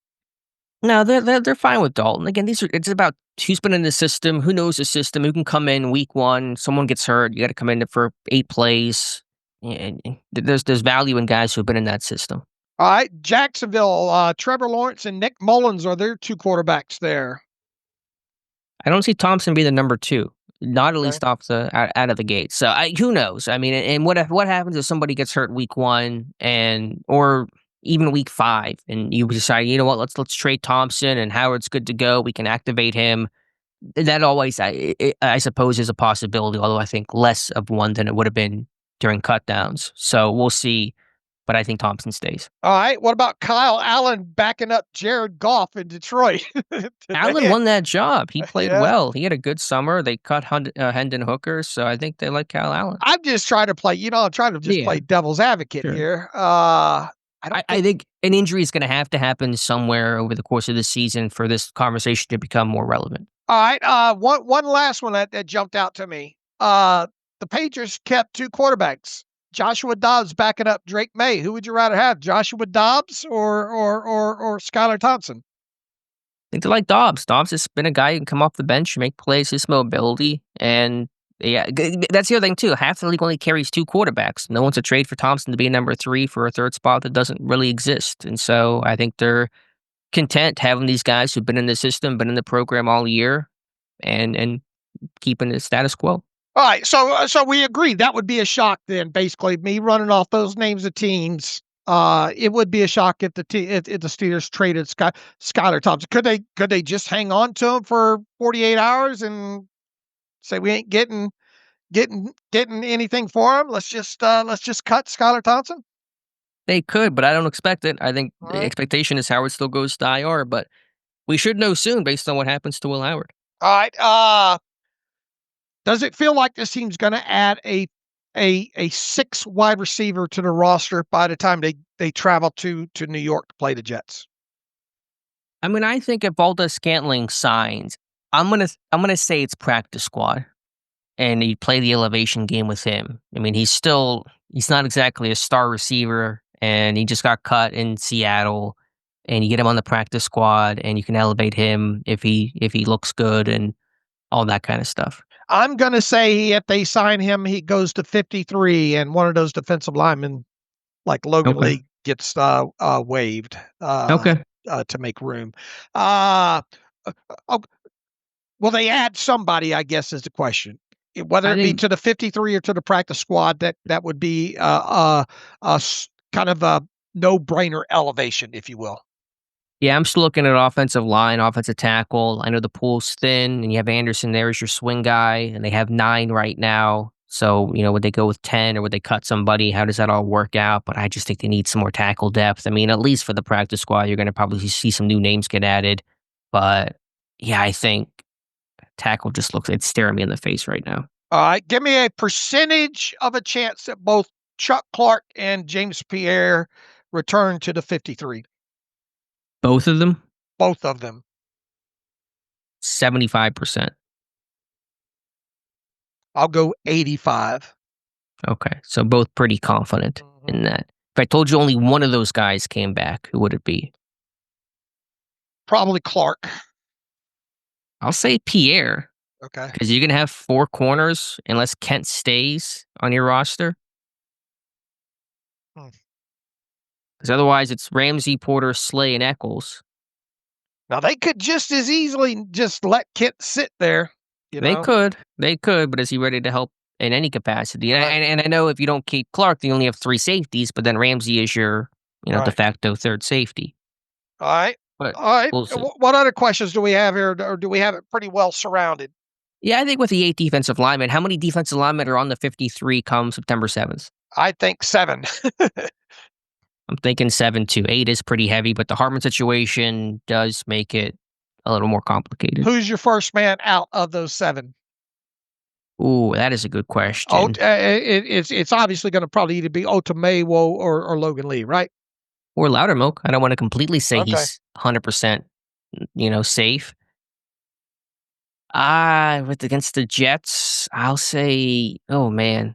No, they're fine with Dalton. Again, it's about who's been in the system, who knows the system, who can come in week 1. Someone gets hurt, you got to come in for 8 plays. And there's value in guys who have been in that system. All right, Jacksonville, Trevor Lawrence and Nick Mullins are their 2 quarterbacks there. I don't see Thompson be the number 2, not at least off out of the gate. So who knows? I mean, and what happens if somebody gets hurt week 1 or even week 5, and you decide, you know what, let's trade Thompson and Howard's good to go. We can activate him. That always, I suppose, is a possibility. Although I think less of one than it would have been during cutdowns. So we'll see. But I think Thompson stays. All right. What about Kyle Allen backing up Jared Goff in Detroit? Allen won that job. He played well. He had a good summer. They cut Hendon Hooker, so I think they like Kyle Allen. I'm just trying to play, I'm trying to just play devil's advocate here. I think an injury is going to happen somewhere over the course of the season for this conversation to become more relevant. All right. One last one that jumped out to me. The Patriots kept 2 quarterbacks. Joshua Dobbs backing up Drake May. Who would you rather have, Joshua Dobbs or Skylar Thompson? I think they like Dobbs. Dobbs has been a guy who can come off the bench, make plays, his mobility, and yeah, that's the other thing too. Half the league only carries 2 quarterbacks. No one's a trade for Thompson to be a number 3 for a 3rd spot that doesn't really exist, and so I think they're content having these guys who've been in the system, been in the program all year, and keeping the status quo. All right, so we agree that would be a shock then. Basically, me running off those names of teams, it would be a shock if the Steelers traded Skylar Thompson. Could they just hang on to him for 48 hours and say we ain't getting anything for him? Let's just cut Skylar Thompson. They could, but I don't expect it. I think the expectation is Howard still goes to IR, but we should know soon based on what happens to Will Howard. All right. Does it feel like this team's going to add a 6th wide receiver to the roster by the time they travel to New York to play the Jets? I mean, I think if Valdes-Scantling signs, I'm gonna say it's practice squad, and you play the elevation game with him. I mean, he's not exactly a star receiver, and he just got cut in Seattle, and you get him on the practice squad, and you can elevate him if he looks good and all that kind of stuff. I'm going to say if they sign him, he goes to 53, and one of those defensive linemen like Logan Lee gets waived to make room. Will they add somebody, I guess, is the question. Whether it be to the 53 or to the practice squad, that would be kind of a no-brainer elevation, if you will. Yeah, I'm still looking at offensive line, offensive tackle. I know the pool's thin, and you have Anderson there as your swing guy, and they have 9 right now. So, would they go with 10 or would they cut somebody? How does that all work out? But I just think they need some more tackle depth. I mean, at least for the practice squad, you're going to probably see some new names get added. But yeah, I think tackle just it's staring me in the face right now. All right, give me a percentage of a chance that both Chuck Clark and James Pierre return to the 53. Both of them? Both of them. 75%. I'll go 85. Okay, so both pretty confident in that. If I told you only one of those guys came back, who would it be? Probably Clark. I'll say Pierre, Okay. because you're going to have 4 corners unless Kent stays on your roster. Hmm. Because otherwise it's Ramsey, Porter, Slay, and Eccles. Now they could just as easily just let Kent sit there. They could, but is he ready to help in any capacity? Right. And I know if you don't keep Clark, you only have 3 safeties, but then Ramsey is your, de Right. facto third safety. All right. But All right. we'll see. What other questions do we have here, or do we have it pretty well surrounded? Yeah, I think with the 8 defensive linemen, how many defensive linemen are on the 53 come September 7th? I think 7. I'm thinking 7 too. 8 is pretty heavy, but the Hartman situation does make it a little more complicated. Who's your first man out of those 7? Ooh, that is a good Oh, question. it's obviously going to probably either be Otomewo or Logan Lee, right? Or Loudermilk. I don't want to completely say Okay. he's 100%, safe. Against the Jets, I'll say, oh man,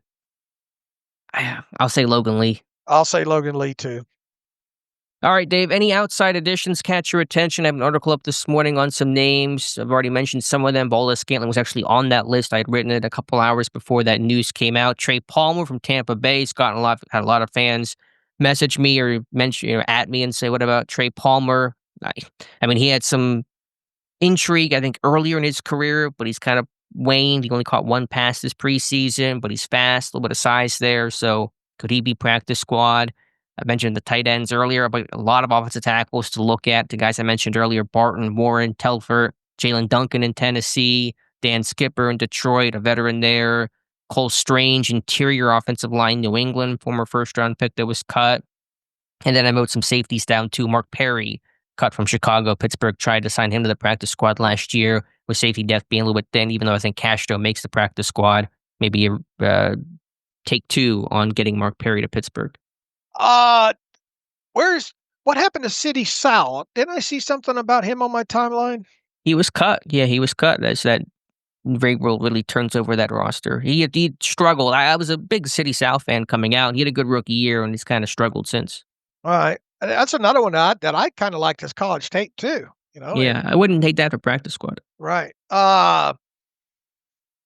I'll say Logan Lee. I'll say Logan Lee too. All right, Dave, any outside additions catch your attention? I have an article up this morning on some names. I've already mentioned some of them. Valdes-Scantling was actually on that list. I had written it a couple hours before that news came out. Trey Palmer from Tampa Bay has had a lot of fans message me or mention, at me and say, what about Trey Palmer? I mean, he had some intrigue, I think, earlier in his career, but he's kind of waned. He only caught 1 pass this preseason, but he's fast, a little bit of size there. So could he be practice squad? I mentioned the tight ends earlier, but a lot of offensive tackles to look at. The guys I mentioned earlier, Barton, Warren, Telford, Jalen Duncan in Tennessee, Dan Skipper in Detroit, a veteran there. Cole Strange, interior offensive line, New England, former first-round pick that was cut. And then I wrote some safeties down too. Mark Perry, cut from Chicago. Pittsburgh tried to sign him to the practice squad last year, with safety depth being a little bit thin, even though I think Castro makes the practice squad. Maybe take 2 on getting Mark Perry to Pittsburgh. What happened to City Sal? Didn't I see something about him on my timeline? He was cut. Yeah, he was cut. That's that Vrabel really turns over that roster. He struggled. I was a big City Sal fan coming out. He had a good rookie year, and he's kind of struggled since. All right. That's another one that I kind of liked his college tape too. Yeah, I wouldn't take that for practice squad. Right. I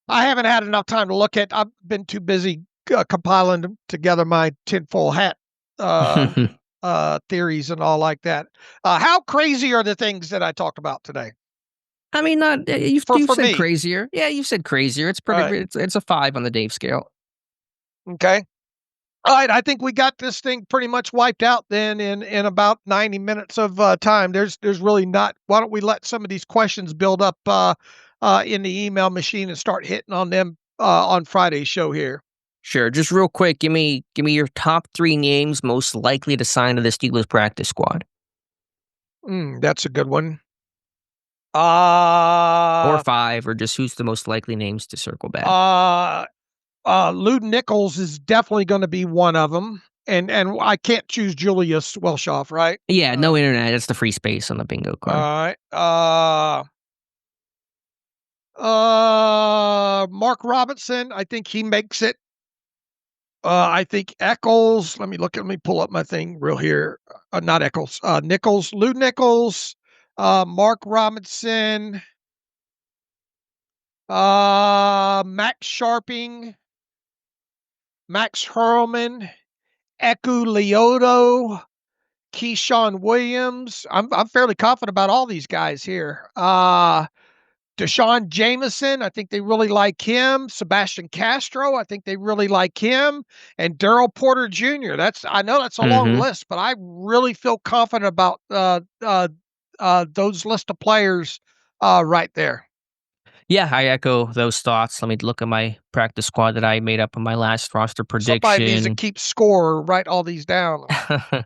haven't had enough time to look at. I've been too busy compiling together my tinfoil hat theories and all like that. How crazy are the things that I talked about today? I mean, not you've For said me. crazier. Yeah, you said crazier. It's pretty. Right. It's a 5 on the Dave scale. Okay. All right. I think we got this thing pretty much wiped out then in about 90 minutes of time. There's really not. Why don't we let some of these questions build up in the email machine and start hitting on them on Friday's show here? Sure. Just real quick, give me your top 3 names most likely to sign to the Steelers practice squad. That's a good one. Or 5, or just who's the most likely names to circle back. Lou Nichols is definitely going to be one of them, and I can't choose Julius Welshoff, right? Yeah, no internet. That's the free space on the bingo card. All right. Mark Robinson, I think he makes it. I think Eccles. Let me pull up my thing real here. Not Eccles. Nichols. Lou Nichols. Mark Robinson. Max Sharping. Max Hurlman. Eku Leoto. Keyshawn Williams. I'm fairly confident about all these guys here. Deshaun Jameson, I think they really like him. Sebastian Castro, I think they really like him. And Daryl Porter Jr. I know that's a long list, but I really feel confident about those list of players right there. Yeah, I echo those thoughts. Let me look at my practice squad that I made up on my last roster prediction. Somebody needs to keep score or write all these down.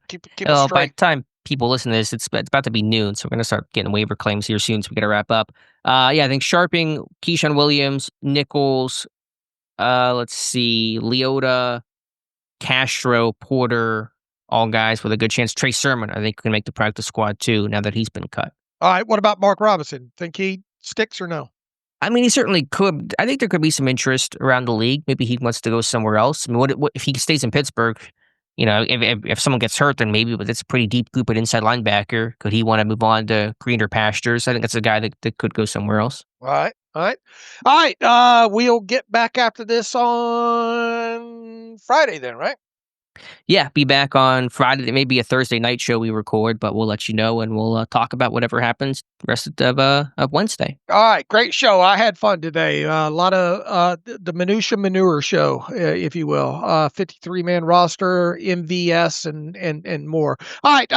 Keep it straight. By the time people listen to this, it's about to be noon, so we're going to start getting waiver claims here soon, so we got to wrap up. I think Sharping, Keyshawn Williams, Nichols, let's see, Leota, Castro, Porter, all guys with a good chance. Trey Sermon, I think, can make the practice squad too, now that he's been cut. All right, what about Mark Robinson? Think he sticks or no? I mean, he certainly could. I think there could be some interest around the league. Maybe he wants to go somewhere else. I mean, what if he stays in Pittsburgh? if someone gets hurt, then maybe, but it's a pretty deep group at inside linebacker. Could he want to move on to greener pastures? I think that's a guy that could go somewhere else. All right. We'll get back after this on Friday then, right? Yeah, be back on Friday. It may be a Thursday night show we record, but we'll let you know, and we'll talk about whatever happens the rest of Wednesday. All right, great show. I had fun today. A lot of the minutia manure show, if you will. 53-man roster, MVS, and more. All right,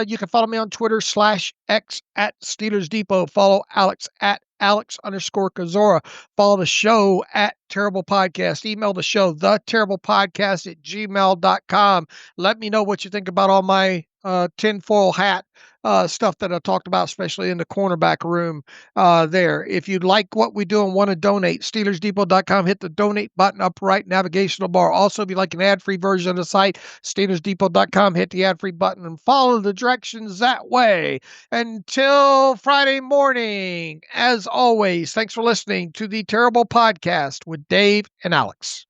you can follow me on Twitter /X at Steelers Depot. Follow Alex at Alex_Kozora. Follow the show at Terrible Podcast. Email the show, theterriblepodcast@gmail.com. Let me know what you think about all my tinfoil hat stuff that I talked about, especially in the cornerback room there. If you'd like what we do and want to donate, SteelersDepot.com, hit the donate button up right navigational bar. Also, if you like an ad-free version of the site, SteelersDepot.com, hit the ad-free button and follow the directions that way. Until Friday morning, as always, thanks for listening to the Terrible Podcast with Dave and Alex.